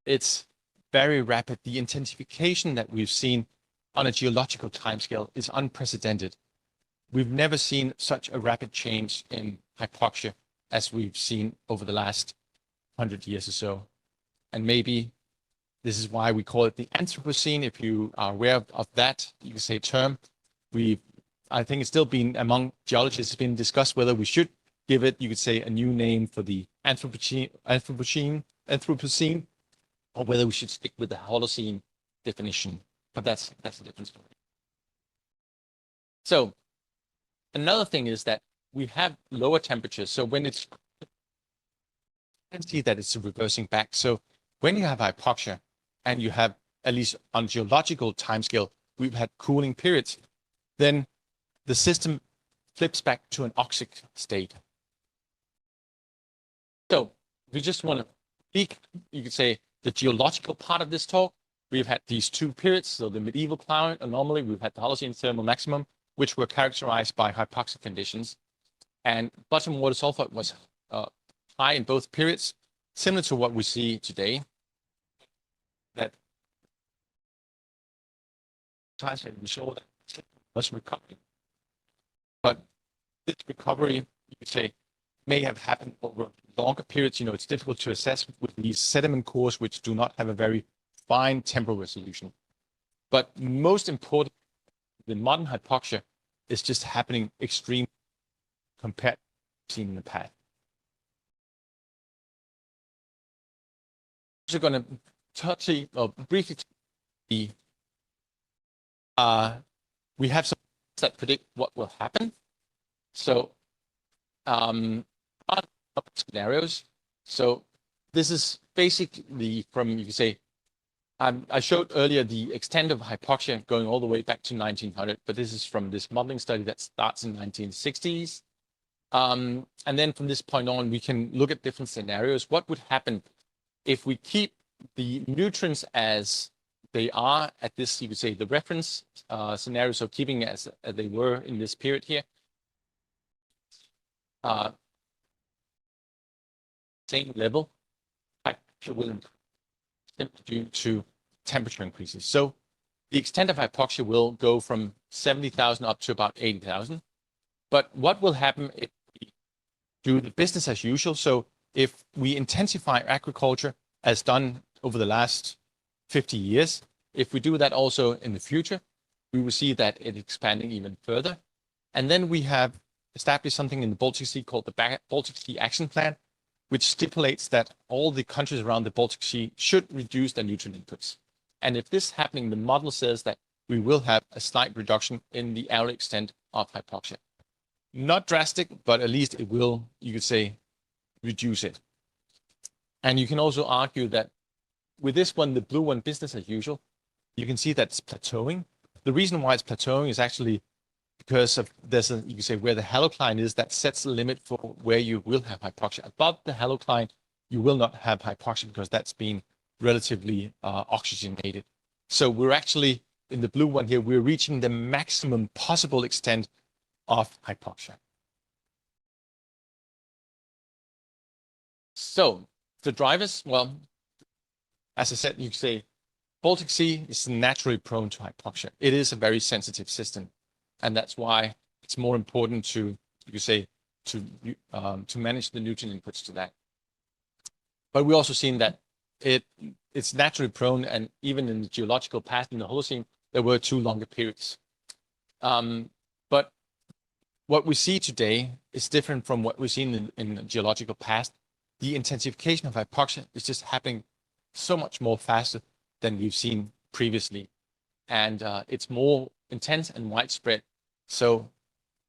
it's very rapid. The intensification that we've seen on a geological timescale is unprecedented. We've never seen such a rapid change in hypoxia as we've seen over the last 100 years or so. And maybe this is why we call it the Anthropocene. If you are aware of that, you can say term. I think it's still been, among geologists, it's been discussed whether we should give it, you could say, a new name for the Anthropocene, or whether we should stick with the Holocene definition. But that's a different story. So another thing is that we have lower temperatures. So when it's, you can see that it's reversing back. So when you have hypoxia and you have at least on geological timescale, we've had cooling periods, then the system flips back to an oxic state. So we just want to peek, you could say, the geological part of this talk. We've had these two periods, so the medieval climate anomaly, we've had the Holocene thermal maximum, which were characterized by hypoxic conditions. And bottom water sulfide was high in both periods, similar to what we see today. That we saw that was recovering. But this recovery, you could say, may have happened over longer periods. It's difficult to assess with these sediment cores, which do not have a very fine temporal resolution. But most important, the modern hypoxia is just happening extreme compared to seen in the past. I'm going to touch briefly. We have some that predict what will happen. So, scenarios. So, this is basically from, you can say, I showed earlier the extent of hypoxia going all the way back to 1900, but this is from this modeling study that starts in 1960s. And then from this point on, we can look at different scenarios. What would happen if we keep the nutrients as they are at this, you could say, the reference scenario, so keeping as they were in this period here. Same level, hypoxia will improve due to temperature increases. So the extent of hypoxia will go from 70,000 up to about 80,000. But what will happen if we do the business as usual? So if we intensify agriculture as done over the last 50 years, if we do that also in the future, we will see that it's expanding even further. And then we have established something in the Baltic Sea called the Baltic Sea Action Plan, which stipulates that all the countries around the Baltic Sea should reduce their nutrient inputs. And if this is happening, the model says that we will have a slight reduction in the area extent of hypoxia. Not drastic, but at least it will, you could say, reduce it. And you can also argue that with this one, the blue one, business as usual, you can see that it's plateauing. The reason why it's plateauing is actually because of there's a, you can say, where the halocline is, that sets the limit for where you will have hypoxia. Above the halocline, you will not have hypoxia because that's been relatively oxygenated. So we're actually, in the blue one here, we're reaching the maximum possible extent of hypoxia. So the drivers, well, as I said, you could say Baltic Sea is naturally prone to hypoxia. It is a very sensitive system. And that's why it's more important to, you could say, to manage the nutrient inputs to that. But we're also seeing that it's naturally prone, and even in the geological past in the Holocene, there were two longer periods. But what we see today is different from what we've seen in the geological past. The intensification of hypoxia is just happening so much more faster than we've seen previously. And it's more intense and widespread. So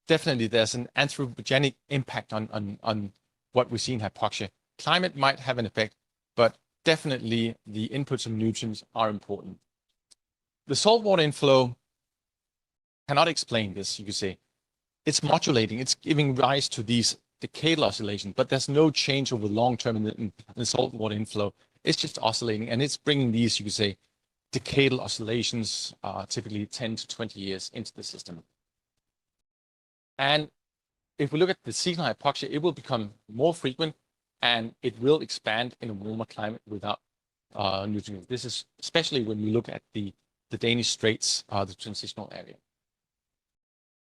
definitely there's an anthropogenic impact on what we see in hypoxia. Climate might have an effect, but definitely the inputs of nutrients are important. The saltwater inflow cannot explain this, you could say. It's modulating, it's giving rise to these decadal oscillations, but there's no change over the long term in the saltwater inflow. It's just oscillating, and it's bringing these, you could say, decadal oscillations, typically 10 to 20 years into the system. And if we look at the seasonal hypoxia, it will become more frequent, and it will expand in a warmer climate without nutrients. This is especially when we look at the Danish Straits, the transitional area.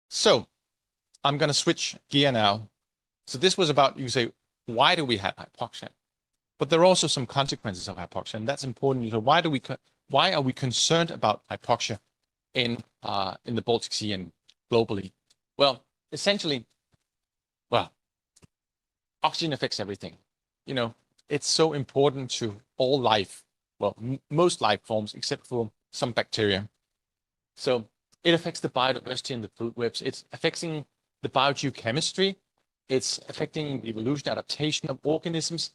So I'm going to switch gear now. So this was about, you could say, why do we have hypoxia? But there are also some consequences of hypoxia, and that's important. So why are we concerned about hypoxia in the Baltic Sea and globally? Well, essentially, oxygen affects everything. It's so important to all life. Well, most life forms except for some bacteria. So it affects the biodiversity and the food webs. It's affecting the biogeochemistry. It's affecting the evolution adaptation of organisms.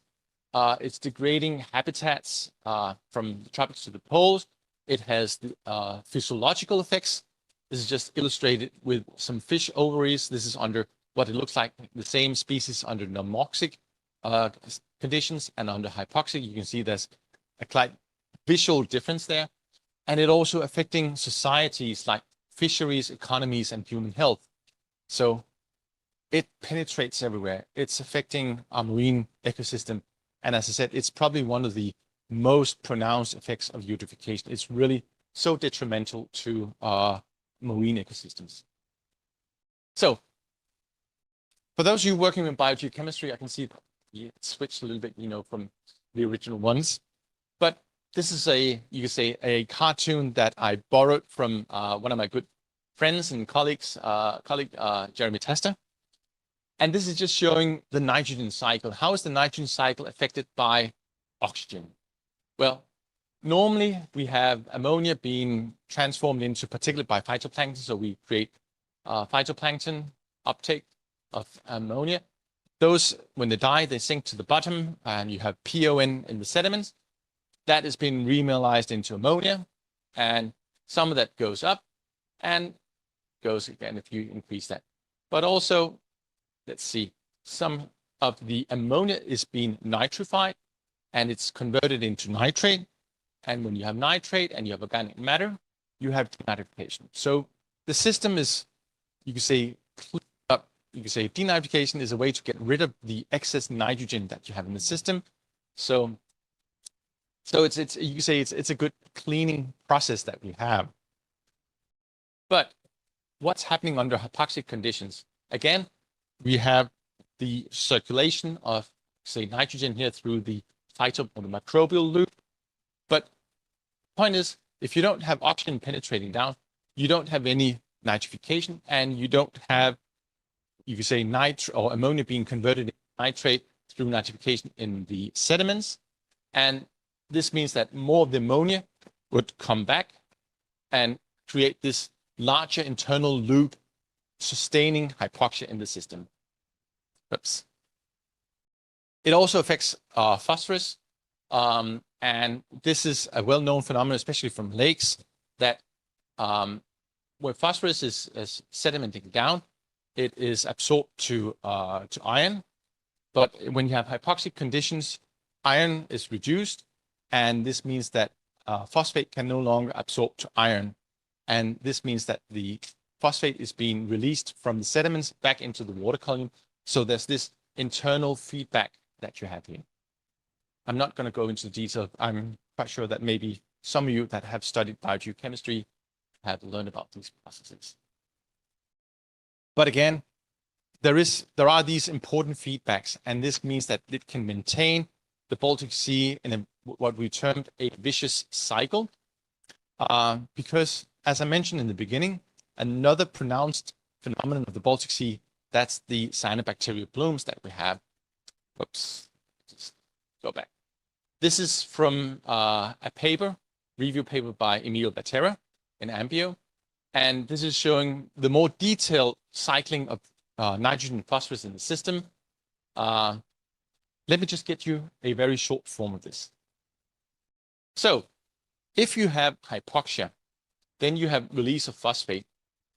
It's degrading habitats from the tropics to the poles. It has the physiological effects. This is just illustrated with some fish ovaries. This is under what it looks like the same species under normoxic conditions and under hypoxic. You can see there's a slight visual difference there. And it also affecting societies like fisheries, economies, and human health. So it penetrates everywhere. It's affecting our marine ecosystem. And as I said, it's probably one of the most pronounced effects of eutrophication. It's really so detrimental to marine ecosystems. So for those of you working in biogeochemistry, I can see it switched a little bit, from the original ones. But this is you could say, a cartoon that I borrowed from one of my good friends and colleagues, Jeremy Tester. And this is just showing the nitrogen cycle. How is the nitrogen cycle affected by oxygen? Well, normally we have ammonia being transformed into particulate by phytoplankton. So we create phytoplankton uptake of ammonia. Those, when they die, they sink to the bottom, and you have PON in the sediments. That is being remineralized into ammonia, and some of that goes up and goes again if you increase that. But also, let's see, some of the ammonia is being nitrified, and it's converted into nitrate. And when you have nitrate and you have organic matter, you have denitrification. So the system is, you could say, cleaned up. You could say denitrification is a way to get rid of the excess nitrogen that you have in the system. So it's you could say it's a good cleaning process that we have. But what's happening under hypoxic conditions? Again, we have the circulation of, say, nitrogen here through the phyto or the microbial loop. But the point is, if you don't have oxygen penetrating down, you don't have any nitrification, and you don't have, you could say, ammonia being converted into nitrate through nitrification in the sediments. And this means that more of the ammonia would come back and create this larger internal loop sustaining hypoxia in the system. Oops. It also affects phosphorus. And this is a well-known phenomenon, especially from lakes, that where phosphorus is sedimenting down, it is absorbed to iron. But when you have hypoxic conditions, iron is reduced, and this means that phosphate can no longer absorb to iron. And this means that the phosphate is being released from the sediments back into the water column. So there's this internal feedback that you have here. I'm not going to go into the detail. I'm quite sure that maybe some of you that have studied biogeochemistry have learned about these processes. But again, there are these important feedbacks, and this means that it can maintain the Baltic Sea in what we termed a vicious cycle. Because, as I mentioned in the beginning, another pronounced phenomenon of the Baltic Sea, that's the cyanobacteria blooms that we have. Whoops, just go back. This is from a review paper by Emil Batera in Ambio. And this is showing the more detailed cycling of nitrogen and phosphorus in the system. Let me just get you a very short form of this. So if you have hypoxia, then you have release of phosphate.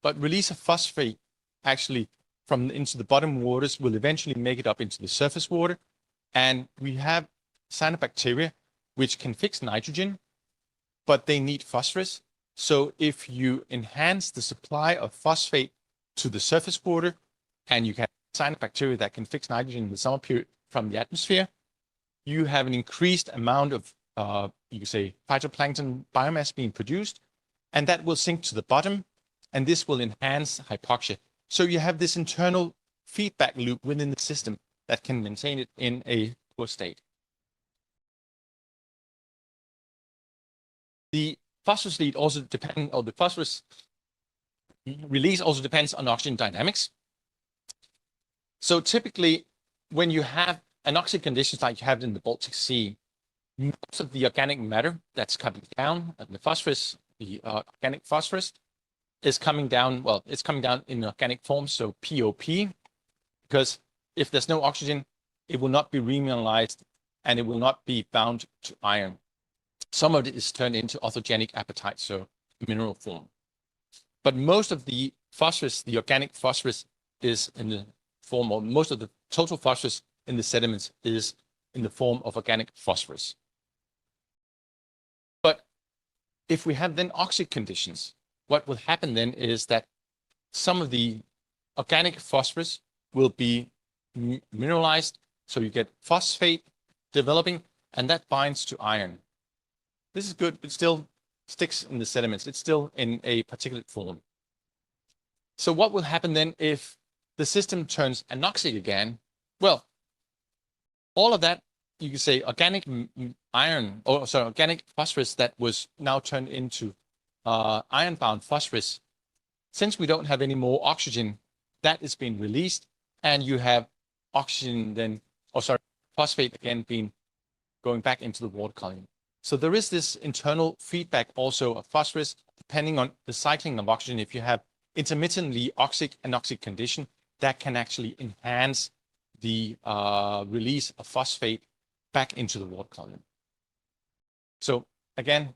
But release of phosphate actually into the bottom waters will eventually make it up into the surface water. And we have cyanobacteria, which can fix nitrogen, but they need phosphorus. So if you enhance the supply of phosphate to the surface water, and you have cyanobacteria that can fix nitrogen in the summer period from the atmosphere, you have an increased amount of, you could say, phytoplankton biomass being produced, and that will sink to the bottom, and this will enhance hypoxia. So you have this internal feedback loop within the system that can maintain it in a poor state. The phosphorus lead also depends, or the phosphorus release also depends on oxygen dynamics. So typically, when you have anoxic conditions like you have in the Baltic Sea, most of the organic matter that's coming down, the phosphorus, the organic phosphorus, is coming down, well, it's coming down in organic form, so POP, because if there's no oxygen, it will not be remineralized and it will not be bound to iron. Some of it is turned into orthogenic apatite, so mineral form. But most of the phosphorus, the organic phosphorus, is in the form, or most of the total phosphorus in the sediments is in the form of organic phosphorus. But if we have then oxic conditions, what will happen then is that some of the organic phosphorus will be mineralized, so you get phosphate developing, and that binds to iron. This is good, but still sticks in the sediments. It's still in a particulate form. So what will happen then if the system turns anoxic again? Well, all of that, you can say organic iron, or sorry, organic phosphorus that was now turned into iron-bound phosphorus. Since we don't have any more oxygen, that is being released, and you have oxygen then, or sorry, phosphate again being going back into the water column. So there is this internal feedback also of phosphorus, depending on the cycling of oxygen. If you have intermittently oxic and anoxic condition, that can actually enhance the release of phosphate back into the water column. So again,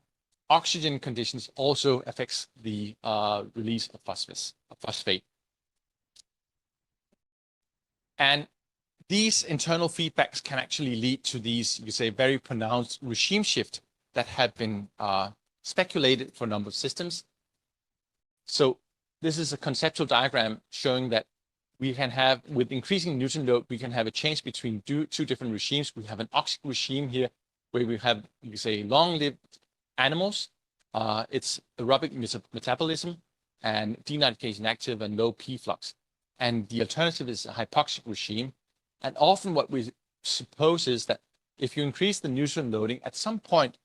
oxygen conditions also affects the release of phosphate. And these internal feedbacks can actually lead to these, you say, very pronounced regime shift that have been speculated for a number of systems. So this is a conceptual diagram showing that we can have, with increasing Newton load, we can have a change between two different regimes. We have an oxic regime here, where we have, you say, long-lived animals. It's aerobic metabolism and denitrification active and low P flux. And the alternative is a hypoxic regime. And often what we suppose is that if you increase the Newton loading, at some point,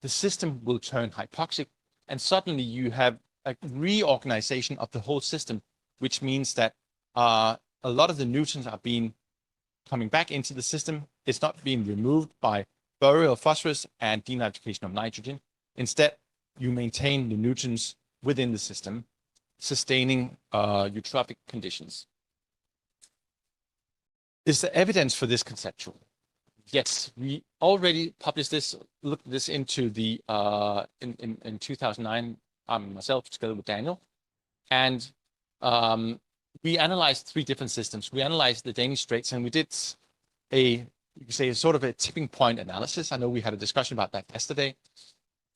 the system will turn hypoxic, and suddenly you have a reorganization of the whole system, which means that a lot of the Newtons are coming back into the system. It's not being removed by burial of phosphorus and denitrification of nitrogen. Instead, you maintain the Newtons within the system, sustaining eutrophic conditions. Is there evidence for this conceptual? Yes, we already published this, looked this into the in 2009, myself together with Daniel, and we analyzed 3 different systems. We analyzed the Danish Straits, and we did you could say, a sort of a tipping point analysis. I know we had a discussion about that yesterday.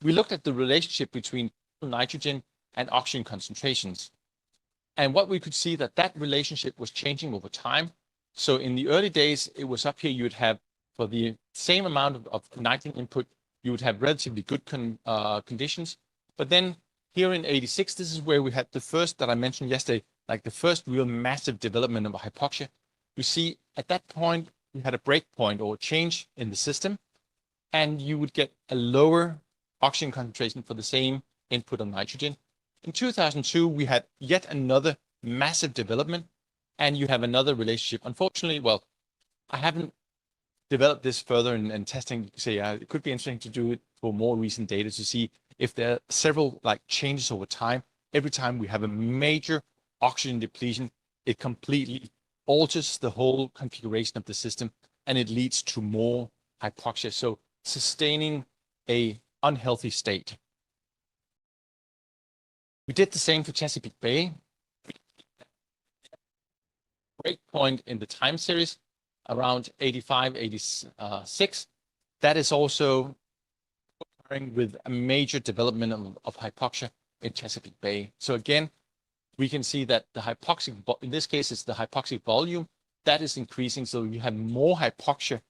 We looked at the relationship between nitrogen and oxygen concentrations, and what we could see that relationship was changing over time. So in the early days, it was up here. You would have, for the same amount of nitrogen input, you would have relatively good conditions. But then here in '86, this is where we had the first that I mentioned yesterday, like the first real massive development of hypoxia. You see, at that point, you had a break point or change in the system, and you would get a lower oxygen concentration for the same input of nitrogen. In 2002, we had yet another massive development, and you have another relationship. Unfortunately, well, I haven't developed this further in testing. Say, it could be interesting to do it for more recent data to see if there are several like changes over time. Every time we have a major oxygen depletion, it completely alters the whole configuration of the system, and it leads to more hypoxia, so sustaining a unhealthy state. We did the same for Chesapeake Bay. Break point in the time series around 85, 86. That is also occurring with a major development of hypoxia in Chesapeake Bay. So again, we can see that the hypoxic, in this case, it's the hypoxic volume that is increasing. So you have more hypoxia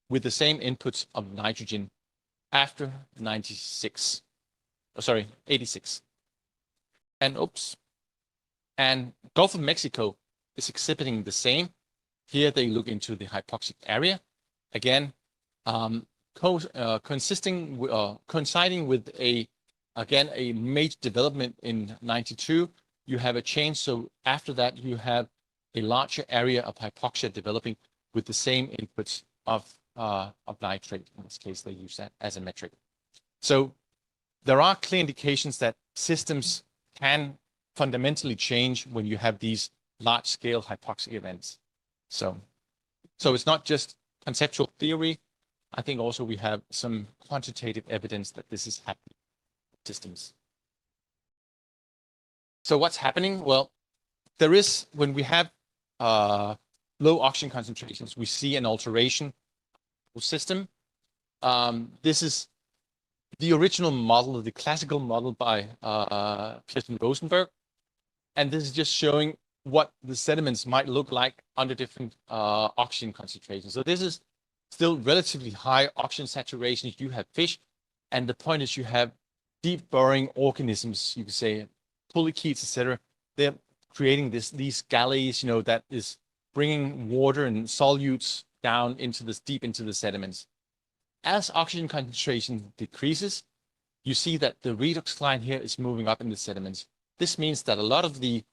with the same inputs of nitrogen after 86. And Gulf of Mexico is exhibiting the same. Here they look into the hypoxic area. Again, coinciding with a major development in '92, you have a change. So after that, you have a larger area of hypoxia developing with the same inputs of nitrate. In this case, they use that as a metric. So there are clear indications that systems can fundamentally change when you have these large-scale hypoxic events. So it's not just conceptual theory. I think also we have some quantitative evidence that this is happening in systems. So what's happening? Well, there is, when we have low oxygen concentrations, we see an alteration of the system. This is the original model, the classical model by Kirsten Rosenberg. And this is just showing what the sediments might look like under different oxygen concentrations. So this is still relatively high oxygen saturation if you have fish. And the point is you have deep burrowing organisms, you could say, polychaetes, etc. They're creating these galleys, that is bringing water and solutes down into this deep into the sediments. As oxygen concentration decreases, you see that the redox line here is moving up in the sediments. This means that a lot of the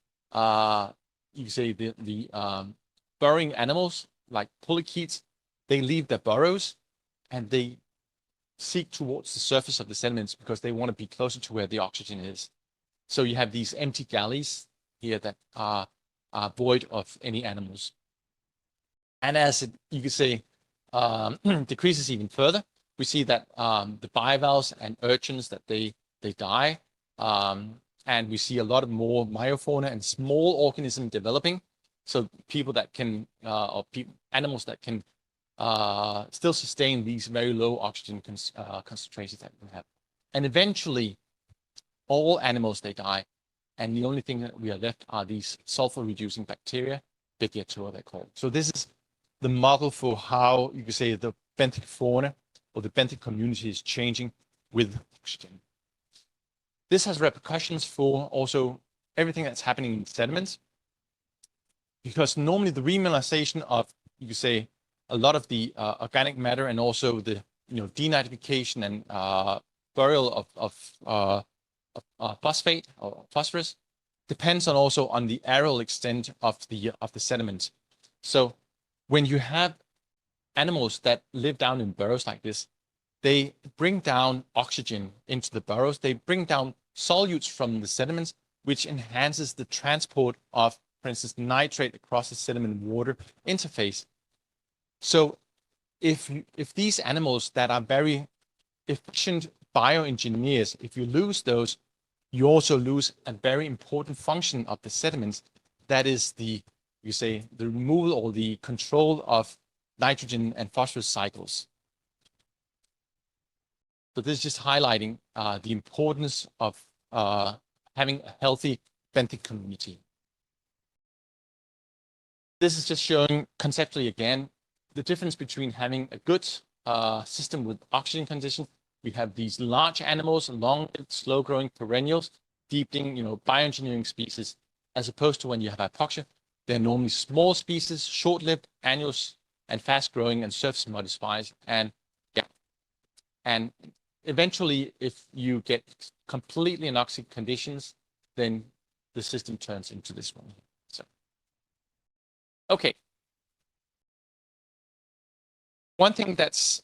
you say the burrowing animals like polychaetes, they leave their burrows and they seek towards the surface of the sediments because they want to be closer to where the oxygen is. So you have these empty galleys here that are void of any animals. And as it, you could say, decreases even further, we see that the bivalves and urchins, that they die. And we see a lot of more myofauna and small organisms developing. So people that can, animals that can still sustain these very low oxygen concentrations that we have. And eventually, all animals, they die. And the only thing that we are left are these sulfur-reducing bacteria, Begiatua they're called. So this is the model for how, you could say, the benthic fauna or the benthic community is changing with oxygen. This has repercussions for also everything that's happening in sediments, because normally the remineralization of, you could say, a lot of the organic matter and also the denitrification and burial of phosphate or phosphorus depends on also on the aerial extent of the sediment. So when you have animals that live down in burrows like this, they bring down oxygen into the burrows. They bring down solutes from the sediments, which enhances the transport of, for instance, nitrate across the sediment water interface. So if these animals that are very efficient bioengineers, if you lose those, you also lose a very important function of the sediments. That is the removal or the control of nitrogen and phosphorus cycles. So this is just highlighting the importance of having a healthy benthic community. This is just showing conceptually again the difference between having a good system with oxygen conditions. We have these large animals, long-lived, slow-growing perennials, deepening, bioengineering species, as opposed to when you have hypoxia, they're normally small species, short-lived, annuals, and fast-growing and surface modifiers. And eventually, if you get completely anoxic conditions, then the system turns into this one. So, okay. One thing that's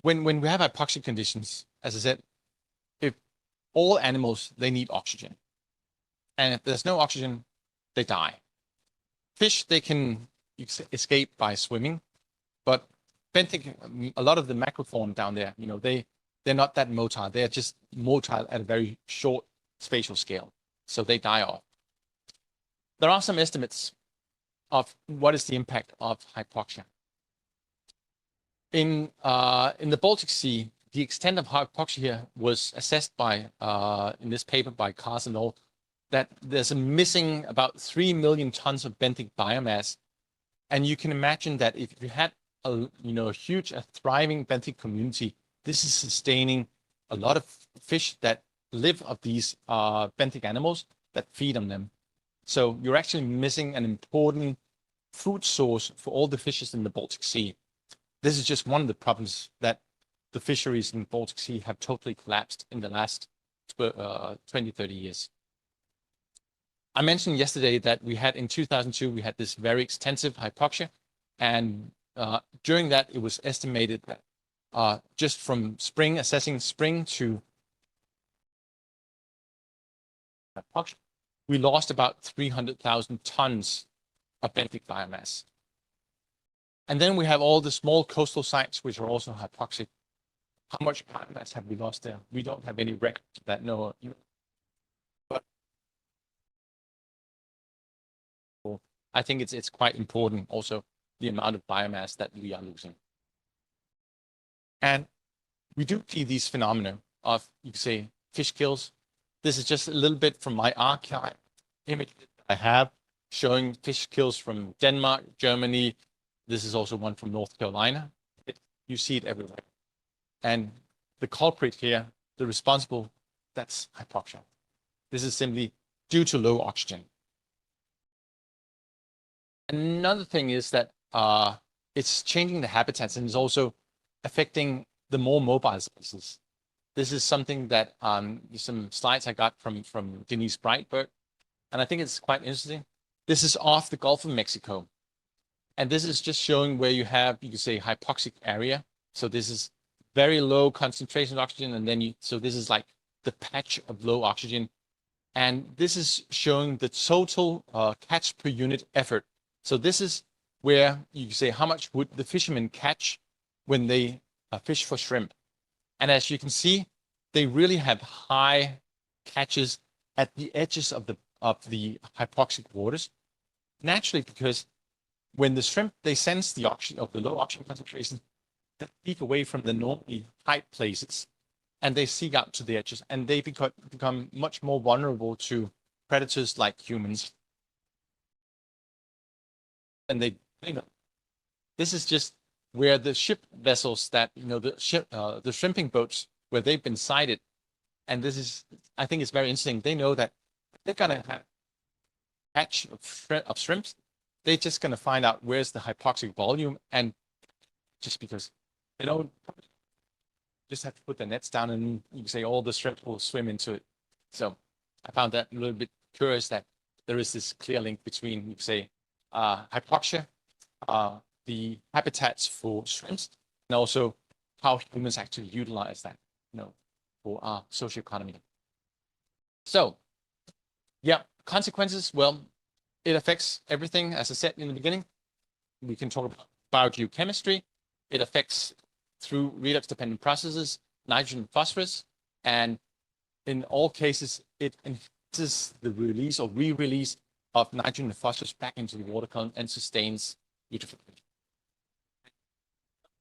when we have hypoxic conditions, as I said, if all animals, they need oxygen. And if there's no oxygen, they die. Fish, they can escape by swimming, but benthic, a lot of the macrofauna down there, they're not that motile. They're just motile at a very short spatial scale. So they die off. There are some estimates of what is the impact of hypoxia. In the Baltic Sea, the extent of hypoxia here was assessed by, in this paper by Carlsson et al., that there's a missing about 3 million tons of benthic biomass. And you can imagine that if you had a thriving benthic community, this is sustaining a lot of fish that live of these benthic animals that feed on them. So you're actually missing an important food source for all the fishes in the Baltic Sea. This is just one of the problems that the fisheries in the Baltic Sea have totally collapsed in the last 20, 30 years. I mentioned yesterday that we had in 2002, we had this very extensive hypoxia. And during that, it was estimated that just from assessing spring to hypoxia, we lost about 300,000 tons of benthic biomass. And then we have all the small coastal sites, which are also hypoxic. How much biomass have we lost there? We don't have any record of that, no. But I think it's quite important also, the amount of biomass that we are losing. And we do see these phenomena of, you could say, fish kills. This is just a little bit from my archive image I have showing fish kills from Denmark, Germany. This is also one from North Carolina. You see it everywhere. And the culprit here, the responsible, that's hypoxia. This is simply due to low oxygen. Another thing is that it's changing the habitats and is also affecting the more mobile species. This is something that some slides I got from Denise Breitberg, and I think it's quite interesting. This is off the Gulf of Mexico. And this is just showing where you have, you could say, hypoxic area. So this is very low concentration of oxygen. And then so this is like the patch of low oxygen. And this is showing the total catch per unit effort. So this is where you can say how much would the fishermen catch when they fish for shrimp. And as you can see, they really have high catches at the edges of the hypoxic waters. Naturally, because when the shrimp, they sense the oxygen of the low oxygen concentration, they peak away from the normally high places, and they seek out to the edges, and they become much more vulnerable to predators like humans. And this is just where the ship vessels that, the shrimping boats, where they've been sighted. And this is, I think it's very interesting. They know that they're going to have a catch of shrimps. They're just going to find out where's the hypoxic volume. And just because they don't just have to put the nets down and you can say all the shrimp will swim into it. So I found that a little bit curious that there is this clear link between, you could say, hypoxia, the habitats for shrimps, and also how humans actually utilize that, for our socioeconomy. So, yeah, consequences. Well, it affects everything. As I said in the beginning, we can talk about biogeochemistry. It affects through redox-dependent processes, nitrogen and phosphorus, and in all cases, it enhances the release or re-release of nitrogen and phosphorus back into the water column and sustains eutrophication.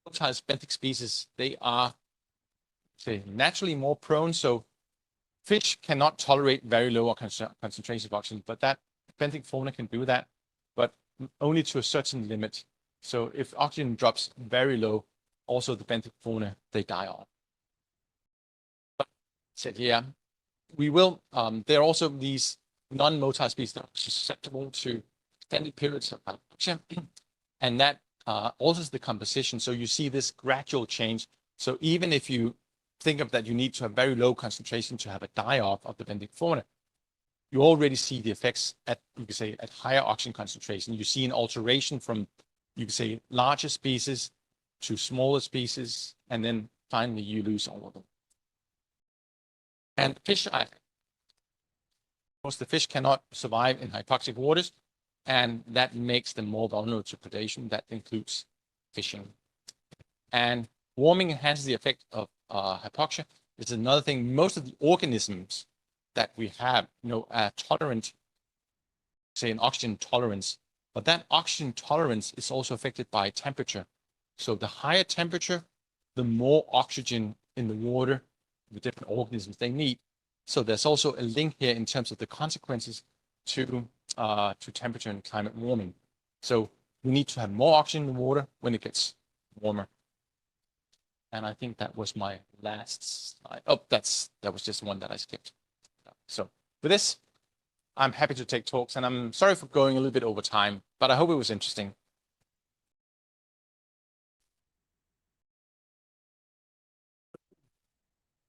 Multi benthic species, they are naturally more prone, so fish cannot tolerate very low concentrations of oxygen, but that benthic fauna can do that, but only to a certain limit. So if oxygen drops very low, also the benthic fauna, they die off. But said, yeah, we will, there are also these non-motile species that are susceptible to extended periods of hypoxia, and that alters the composition. So you see this gradual change. So even if you think of that you need to have very low concentration to have a die-off of the benthic fauna, you already see the effects at, you could say, at higher oxygen concentration. You see an alteration from, you could say, larger species to smaller species, and then finally you lose all of them. And fish, of course, the fish cannot survive in hypoxic waters, and that makes them more vulnerable to predation. That includes fishing. And warming enhances the effect of hypoxia. It's another thing. Most of the organisms that we have, are tolerant, say, an oxygen tolerance, but that oxygen tolerance is also affected by temperature. So the higher temperature, the more oxygen in the water, the different organisms they need. So there's also a link here in terms of the consequences to temperature and climate warming. So we need to have more oxygen in the water when it gets warmer. And I think that was my last slide. Oh, that was just one that I skipped. So with this, I'm happy to take talks, and I'm sorry for going a little bit over time, but I hope it was interesting.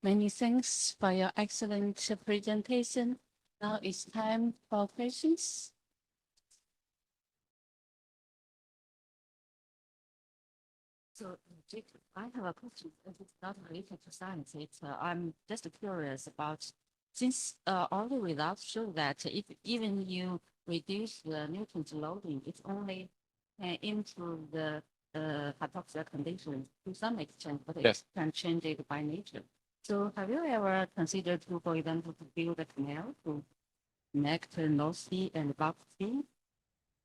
Many thanks for your excellent presentation. Now it's time for questions. So, Jacob, I have a question. It's not related to science. I'm just curious about, since all the results show that if even you reduce the nutrient loading, it's only improve the hypoxia condition to some extent, but it Yes. can change it by nature. So have you ever considered to, for example, to build a canal to connect the North Sea and the Baltic Sea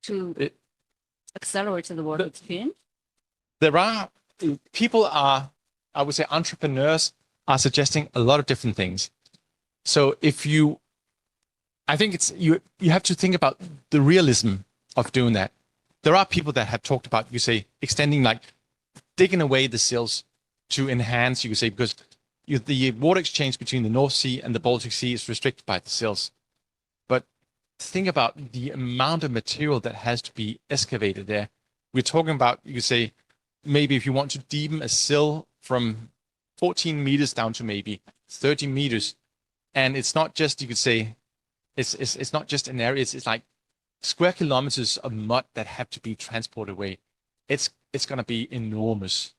to accelerate the water exchange? There are people are, I would say, entrepreneurs are suggesting a lot of different things. So I think it's you have to think about the realism of doing that. There are people that have talked about, you say, extending, like digging away the sills to enhance, you could say, because the water exchange between the North Sea and the Baltic Sea is restricted by the sills. But think about the amount of material that has to be excavated there. We're talking about, you could say, maybe if you want to deepen a sill from 14 meters down to maybe 30 meters. And it's not just, you could say, it's not just an area, it's like square kilometers of mud that have to be transported away. It's going to be enormous.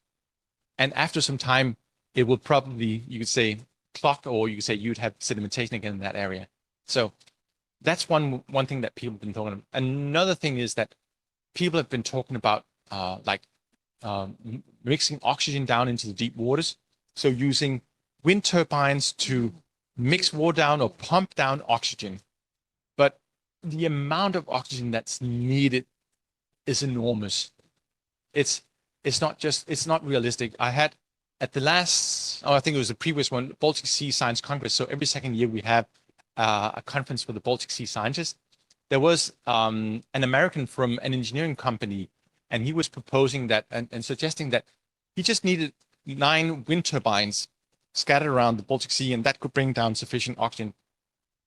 And after some time, it will probably, you could say, clog, or you could say you'd have sedimentation again in that area. So that's one thing that people have been talking about. Another thing is that people have been talking about mixing oxygen down into the deep waters. So using wind turbines to mix water down or pump down oxygen. But the amount of oxygen that's needed is enormous. It's not realistic. I had at the last, I think it was the previous one, Baltic Sea Science Congress. So every second year we have a conference for the Baltic Sea scientists. There was an American from an engineering company, and he was proposing that and suggesting that he just needed 9 wind turbines scattered around the Baltic Sea, and that could bring down sufficient oxygen.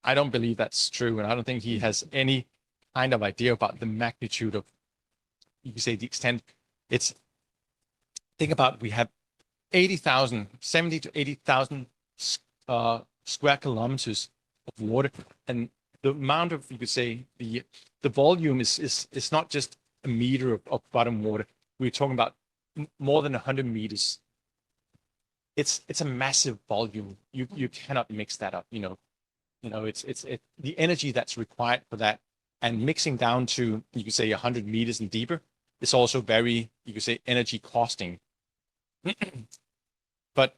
I don't believe that's true, and I don't think he has any kind of idea about the magnitude of, you could say, the extent. Think about, we have 70 to 80,000 square kilometers of water, and the amount of, you could say, the volume is not just a meter of bottom water. We're talking about more than 100 meters. It's a massive volume. You cannot mix that up. It's the energy that's required for that, and mixing down to, you could say, 100 meters and deeper is also very, you could say, energy costing. But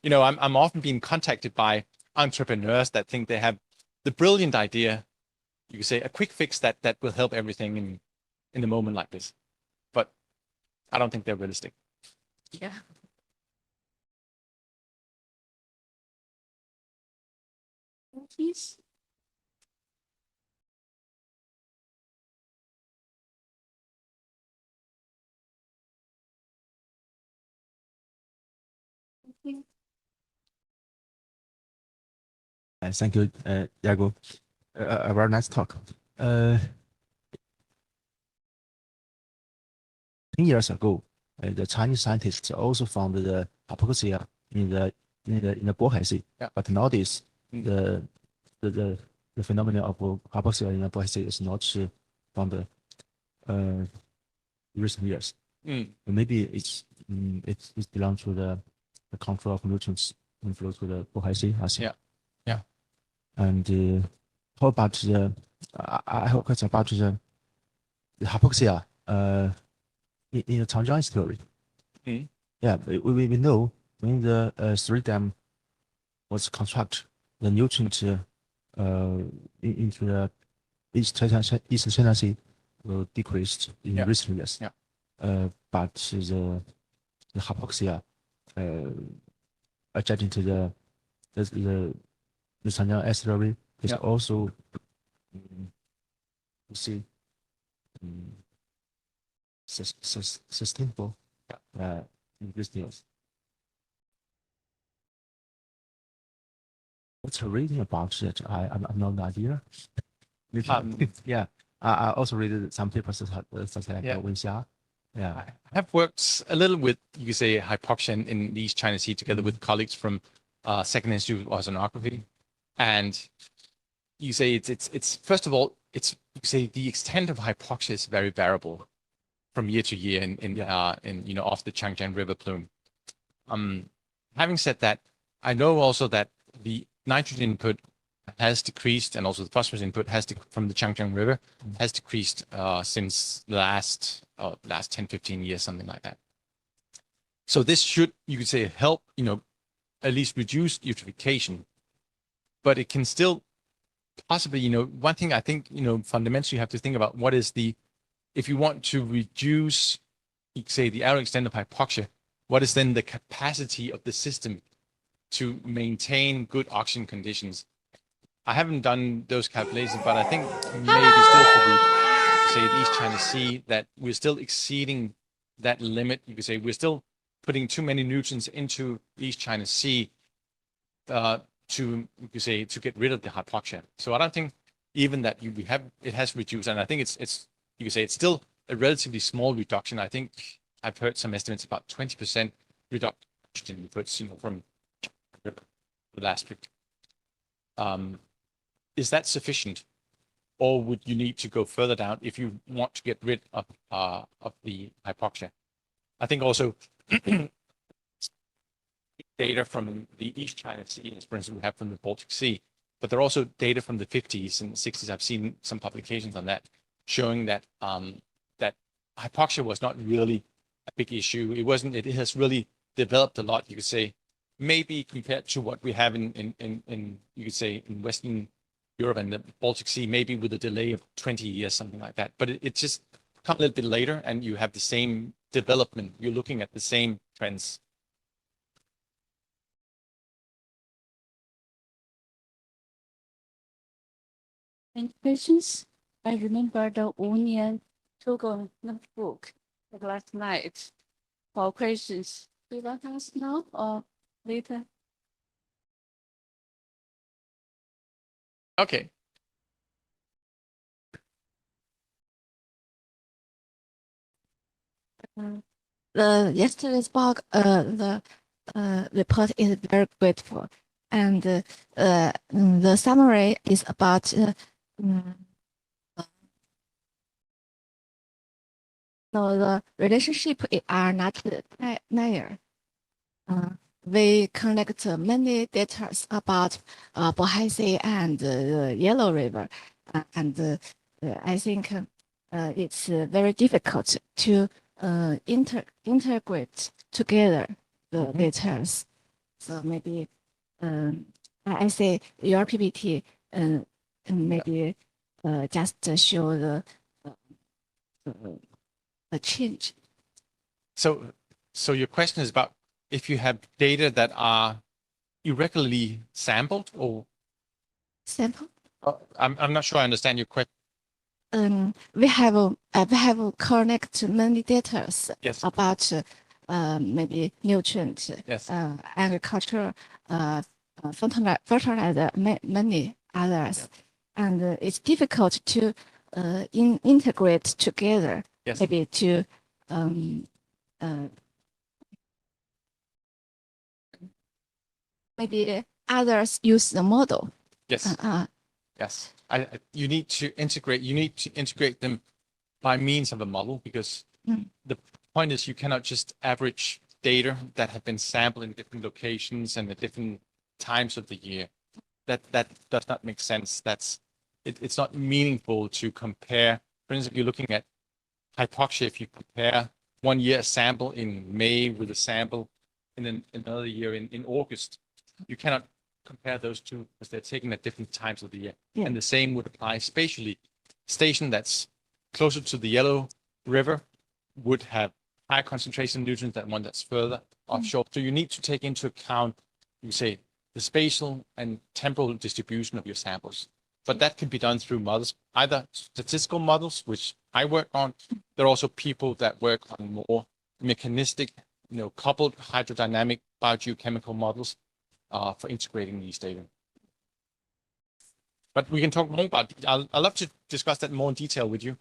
I'm often being contacted by entrepreneurs that think they have the brilliant idea, you could say, a quick fix that will help everything in a moment like this. But I don't think they're realistic. Yeah. Please. Thank you, Jacob. A very nice talk. 10 years ago, the Chinese scientists also found the hypoxia in the Bohai Sea. Yeah. But nowadays, the phenomenon of hypoxia in the Bohai Sea is not found recent years. Maybe it belongs to the control of nutrients inflow to the Bohai Sea. I think. Yeah. And how about I have a question about the hypoxia in the Changjiang story. Yeah, we know when the 3 dam was constructed, the nutrient into the East China Sea will decrease in recent years. Yeah. But the hypoxia adjacent to the Changjiang estuary is also you see sustainable in these years. What's reading about it? I'm not an idea. Yeah, I also read some papers such like Wenxia. Yeah, I have worked a little with, you could say, hypoxia in the East China Sea together with colleagues from Second Institute of Oceanography, and you say it's first of all, it's, you say, the extent of hypoxia is very variable from year to year in off the Changjiang River plume. Having said that, I know also that the nitrogen input has decreased, and also the phosphorus input from the Changjiang River has decreased since the last last 10, 15 years, something like that. So this should, you could say, help, at least reduce eutrophication, but it can still possibly, one thing I think, fundamentally you have to think about what is if you want to reduce, you could say, the aerial extent of hypoxia, what is then the capacity of the system to maintain good oxygen conditions? I haven't done those calculations, but I think maybe still for the East China Sea, that we're still exceeding that limit. You could say we're still putting too many nutrients into the East China Sea to get rid of the hypoxia. So I don't think even that it has reduced, and I think it's you could say it's still a relatively small reduction. I think I've heard some estimates about 20% reduction in inputs, from the last week. Is that sufficient, or would you need to go further down if you want to get rid of the hypoxia? I think also data from the East China Sea, for instance, we have from the Baltic Sea, but there are also data from the 50s and 60s. I've seen some publications on that showing that that hypoxia was not really a big issue. It wasn't. It has really developed a lot. You could say maybe compared to what we have in you could say in Western Europe and the Baltic Sea, maybe with a delay of 20 years, something like that. But it just come a little bit later, and you have the same development. You're looking at the same trends. Any questions? I remember the Onion Togo notebook last night for questions. Do you want us now or later? Okay. Yesterday's blog, the report is very grateful, and the summary is about the relationship are not linear. We collect many data about Bohai and the Yellow River, and I think it's very difficult to integrate together the data. So maybe I say your PPT maybe just show the change. So your question is about if you have data that are irregularly sampled, or sample? I'm not sure I understand your question. We have collect many data Yes. about maybe nutrient, Yes. agriculture, fertilizer, many others, and it's difficult to integrate together. Yes. Maybe to maybe others use the model. Yes. Yes. You need to integrate them by means of a model, because the point is you cannot just average data that have been sampled in different locations and at different times of the year. That does not make sense. It's not meaningful to compare. For instance, if you're looking at hypoxia, if you compare 1 year sample in May with a sample in another year in August, you cannot compare those two because they're taken at different times of the year. Yeah. And the same would apply spatially. Station that's closer to the Yellow River would have higher concentration of nutrients than one that's further offshore. So you need to take into account, you say, the spatial and temporal distribution of your samples. But that can be done through models, either statistical models, which I work on. There are also people that work on more mechanistic, coupled hydrodynamic biogeochemical models for integrating these data. But we can talk more about it. I'd love to discuss that more in detail with you.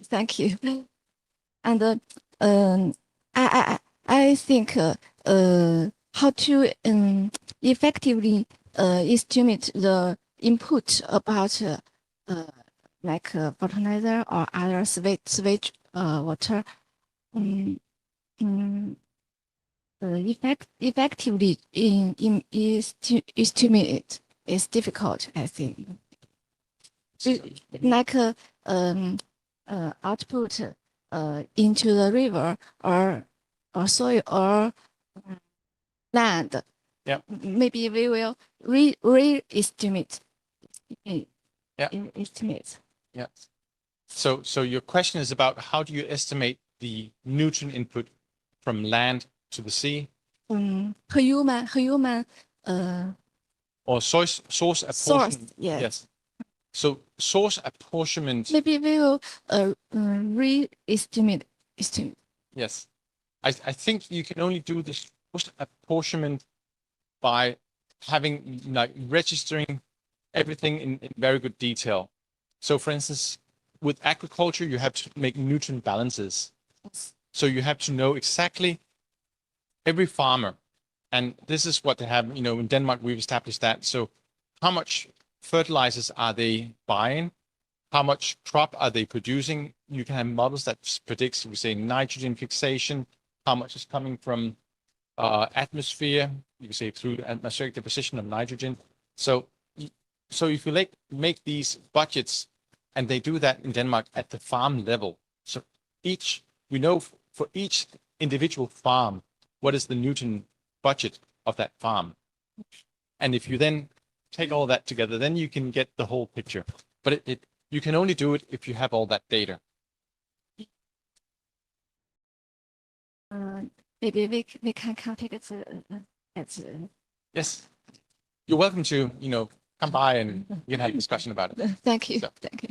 Thank you. And I think how to effectively estimate the input about like fertilizer or other sewage water effectively estimate is difficult, I think. Like output into the river or soil or land. Yeah. Maybe we will re-estimate. Yeah. Estimate. Yeah. So your question is about how do you estimate the nutrient input from land to the sea? Human Or source apportionment? yes. So source apportionment. Maybe we will re-estimate. Yes. I think you can only do the source apportionment by having, like, registering everything in very good detail. So for instance, with agriculture, you have to make nutrient balances. Yes. So you have to know exactly every farmer. And this is what they have, in Denmark, we've established that. So how much fertilizers are they buying? How much crop are they producing? You can have models that predicts, we say, nitrogen fixation, how much is coming from atmosphere, you can say through atmospheric deposition of nitrogen. So if you make these budgets, and they do that in Denmark at the farm level. So we know for each individual farm, what is the nutrient budget of that farm. And if you then take all that together, then you can get the whole picture. But you can only do it if you have all that data. Maybe we can contact it at Yes. You're welcome to, come by and we can have a discussion about it. Thank you. So. Thank you.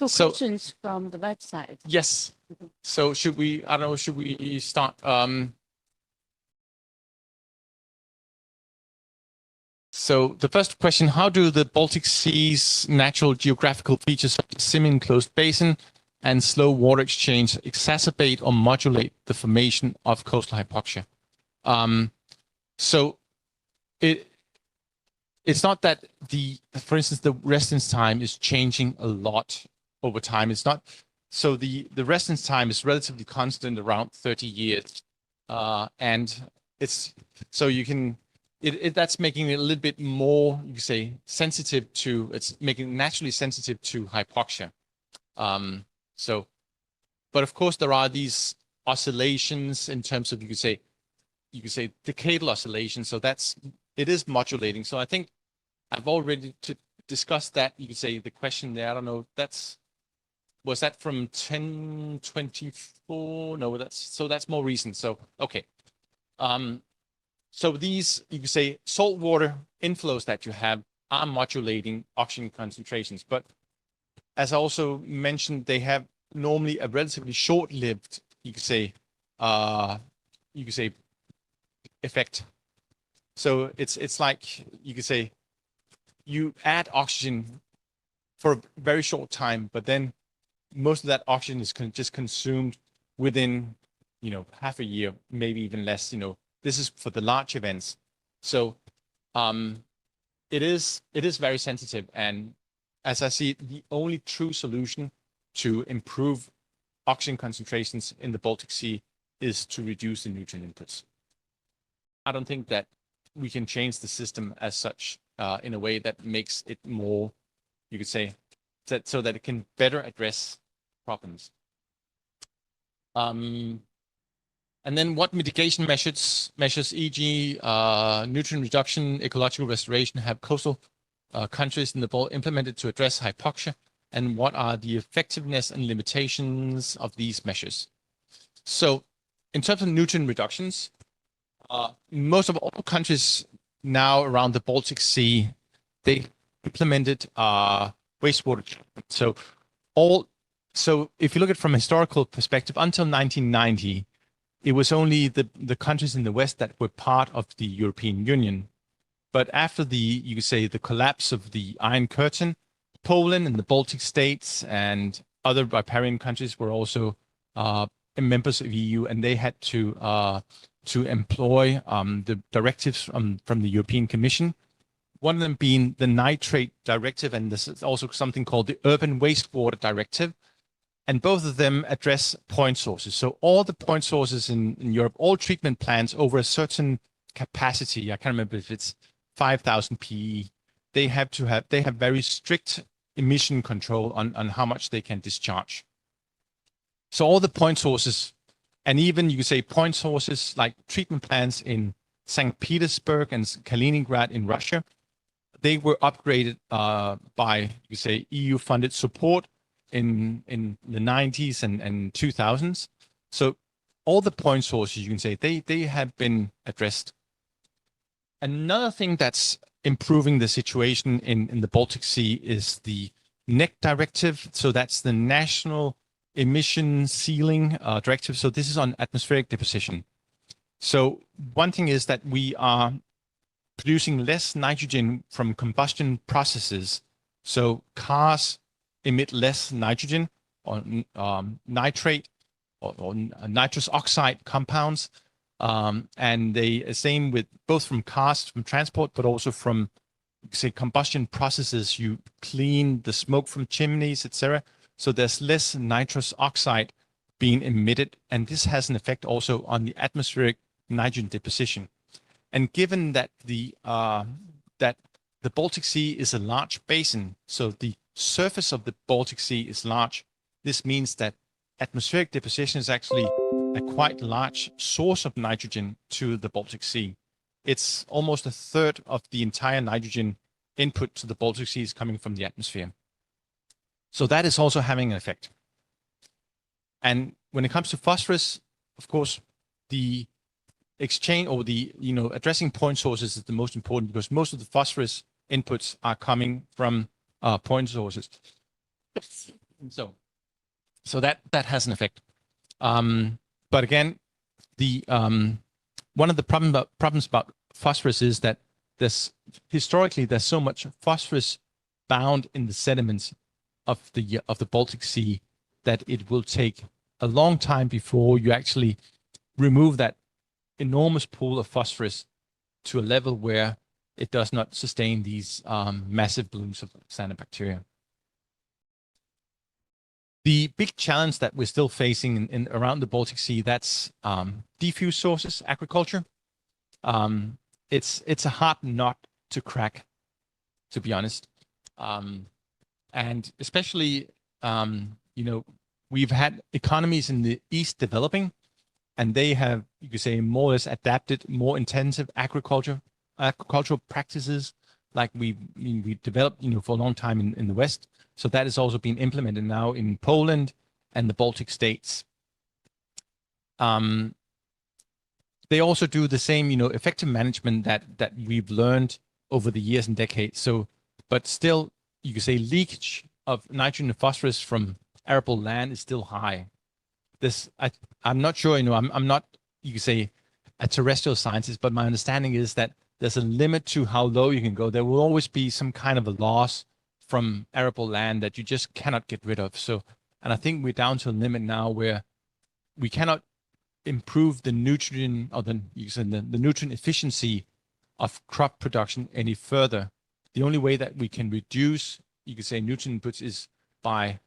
So- Questions from the website. Yes. So should we start? So the first question, how do the Baltic Sea's natural geographical features, such as semi-enclosed basin and slow water exchange, exacerbate or modulate the formation of coastal hypoxia? So it's not that for instance, the residence time is changing a lot over time. It's not, so the residence time is relatively constant, around 30 years. And it's, so you can, that's making it a little bit more, you can say, sensitive to, it's making it naturally sensitive to hypoxia. But of course there are these oscillations in terms of, you could say decadal oscillations. So it is modulating. So I think I've already discussed that. You could say the question there, I don't know, was that from 1024? No, that's more recent. So, okay. So these, you could say, saltwater inflows that you have are modulating oxygen concentrations. But as I also mentioned, they have normally a relatively short-lived, you could say, effect. So it's like, you could say, you add oxygen for a very short time, but then most of that oxygen is just consumed within, half a year, maybe even less. This is for the large events. So it is very sensitive. And as I see it, the only true solution to improve oxygen concentrations in the Baltic Sea is to reduce the nutrient inputs. I don't think that we can change the system as such in a way that makes it more, you could say, so that it can better address problems. And then what mitigation measures, e.g. nutrient reduction, ecological restoration, have coastal countries in the Baltic implemented to address hypoxia? And what are the effectiveness and limitations of these measures? So in terms of nutrient reductions, most of all countries now around the Baltic Sea, they implemented wastewater treatment. So if you look at it from a historical perspective, until 1990, it was only the countries in the West that were part of the European Union. But after you could say, the collapse of the Iron Curtain, Poland and the Baltic states and other riparian countries were also members of EU, and they had to employ the directives from the European Commission. One of them being the Nitrate Directive, and this is also something called the Urban Wastewater Directive. And both of them address point sources. So all the point sources in Europe, all treatment plants over a certain capacity, I can't remember if it's 5,000 PE, they have very strict emission control on how much they can discharge. So all the point sources, and even you could say point sources like treatment plants in St. Petersburg and Kaliningrad in Russia, they were upgraded by, you could say, EU-funded support in the 90s and 2000s. So all the point sources, you can say, they have been addressed. Another thing that's improving the situation in the Baltic Sea is the NEC directive. So that's the National Emission Ceiling Directive. So this is on atmospheric deposition. So one thing is that we are producing less nitrogen from combustion processes. So cars emit less nitrogen or nitrate or nitrous oxide compounds. And they same with both from cars, from transport, but also from, say, combustion processes. You clean the smoke from chimneys, etc. So there's less nitrous oxide being emitted, and this has an effect also on the atmospheric nitrogen deposition. And given that the Baltic Sea is a large basin, so the surface of the Baltic Sea is large, this means that atmospheric deposition is actually a quite large source of nitrogen to the Baltic Sea. It's almost a third of the entire nitrogen input to the Baltic Sea is coming from the atmosphere. So that is also having an effect. And when it comes to phosphorus, of course, the exchange or the, addressing point sources is the most important, because most of the phosphorus inputs are coming from point sources. So that has an effect. But again, the one of the problems about phosphorus is that historically there's so much phosphorus bound in the sediments of the Baltic Sea that it will take a long time before you actually remove that enormous pool of phosphorus to a level where it does not sustain these massive blooms of cyanobacteria. The big challenge that we're still facing in around the Baltic Sea, that's diffuse sources agriculture. It's a hard nut to crack, to be honest. And especially, we've had economies in the East developing, and they have, you could say, more or less adapted more intensive agricultural practices like we developed, for a long time in the West. So that is also being implemented now in Poland and the Baltic states. They also do the same, effective management that we've learned over the years and decades. So, but still, you could say leakage of nitrogen and phosphorus from arable land is still high. I'm not sure, I'm not, you could say, a terrestrial scientist, but my understanding is that there's a limit to how low you can go. There will always be some kind of a loss from arable land that you just cannot get rid of. So, and I think we're down to a limit now where we cannot improve the nutrient or the nutrient efficiency of crop production any further. The only way that we can reduce, you could say, nutrient inputs is by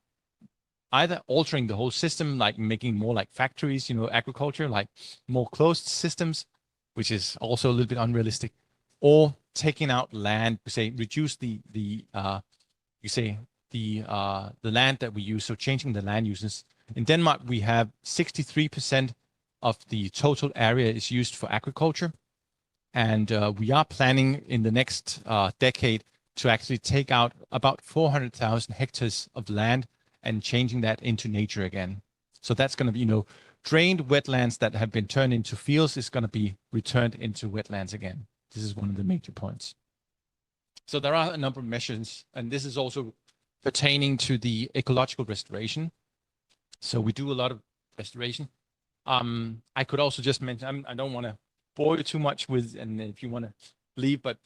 either altering the whole system, like making more like factories, agriculture, like more closed systems, which is also a little bit unrealistic, or taking out land, say reduce the land that we use, so changing the land uses. In Denmark, we have 63% of the total area is used for agriculture, and we are planning in the next decade to actually take out about 400,000 hectares of land and changing that into nature again. So that's going to be, drained wetlands that have been turned into fields is going to be returned into wetlands again. This is one of the major points. So there are a number of measures, and this is also pertaining to the ecological restoration. So we do a lot of restoration. I could also just mention, I don't want to bore you too much with, and if you want to leave, but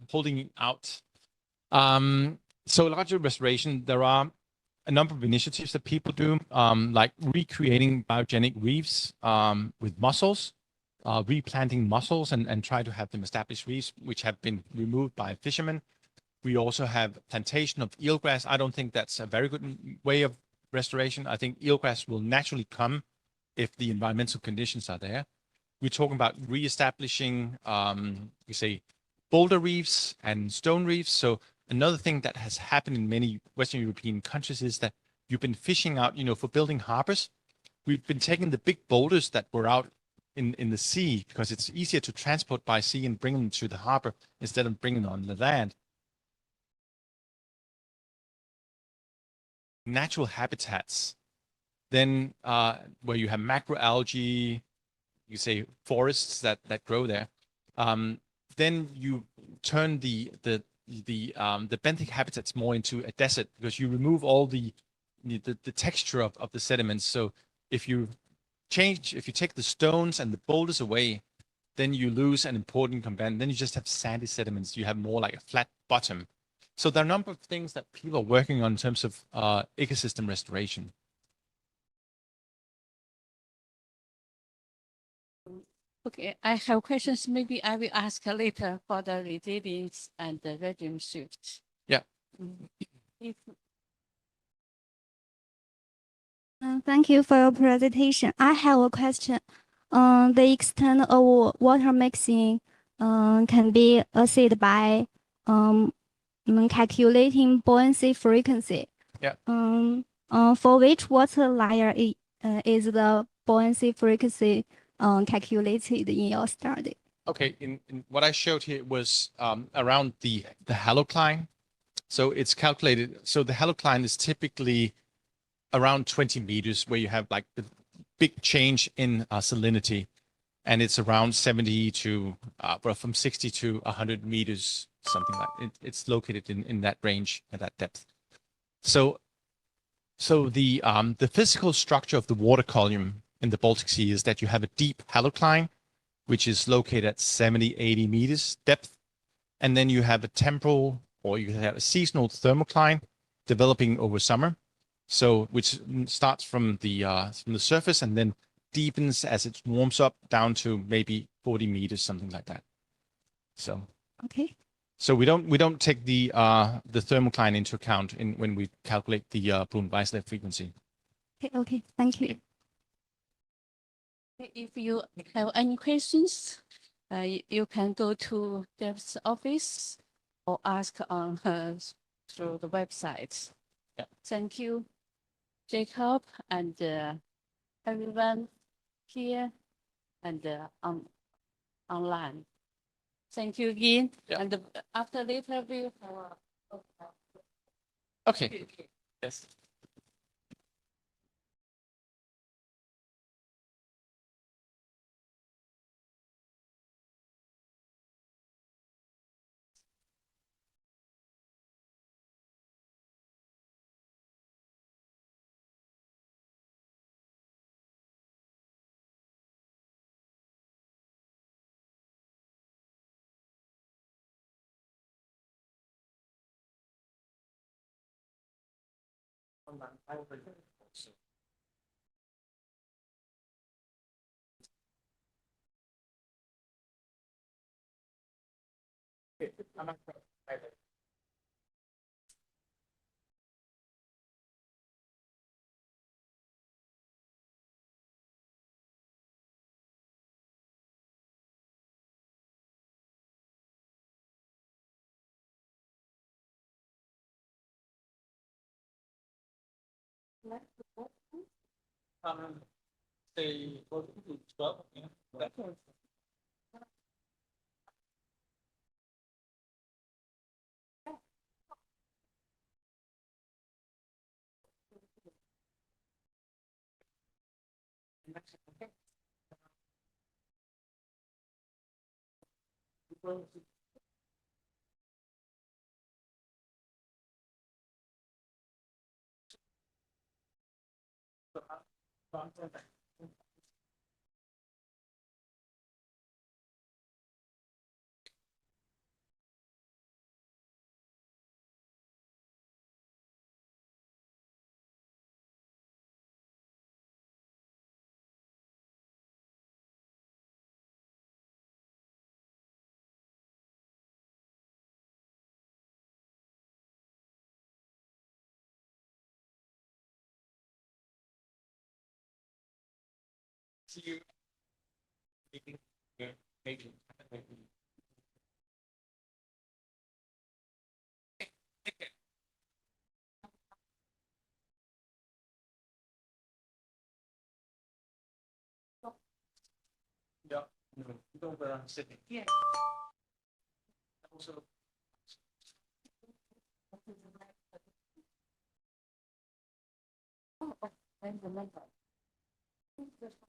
holding out. So ecological restoration, there are a number of initiatives that people do, like recreating biogenic reefs with mussels, replanting mussels and try to have them establish reefs which have been removed by fishermen. We also have plantation of eelgrass. I don't think that's a very good way of restoration. I think eelgrass will naturally come if the environmental conditions are there. we're talking about reestablishing, you say, boulder reefs and stone reefs. So another thing that has happened in many Western European countries is that you've been fishing out, for building harbors. We've been taking the big boulders that were out in the sea because it's easier to transport by sea and bring them to the harbor instead of bringing them on the land. Natural habitats, then where you have macroalgae, you say forests that grow there, then you turn the benthic habitats more into a desert because you remove all the texture of the sediments. So if you take the stones and the boulders away, then you lose an important component. Then you just have sandy sediments. You have more like a flat bottom. So there are a number of things that people are working on in terms of ecosystem restoration. Okay, I have questions. Maybe I will ask later for the resilience and the regime shift. Yeah. If Thank you for your presentation. I have a question. The extent of water mixing can be assessed by calculating buoyancy frequency. Yeah. For which water layer is the buoyancy frequency calculated in your study? Okay, in what I showed here was around the halocline. So it's calculated. So the halocline is typically around 20 meters, where you have like the big change in salinity, and it's around 70 to from 60 to 100 meters, something like it. It's located in that range at that depth. So the physical structure of the water column in the Baltic Sea is that you have a deep halocline, which is located at 70, 80 meters depth, and then you have a temporal, or you have a seasonal thermocline developing over summer. So which starts from the surface and then deepens as it warms up down to maybe 40 meters, something like that. So okay. So we don't take the thermocline into account when we calculate the Brun-Weisler frequency. Okay, thank you. if you have any questions, you can go to Jeff's office or ask on her through the website. Yeah. Thank you, Jacob, and everyone here and online. Thank you again. Yeah. And after later we have Okay. Yes. Say 12, yeah. See you. Yeah. Yeah. Also. And the mental. Interesting.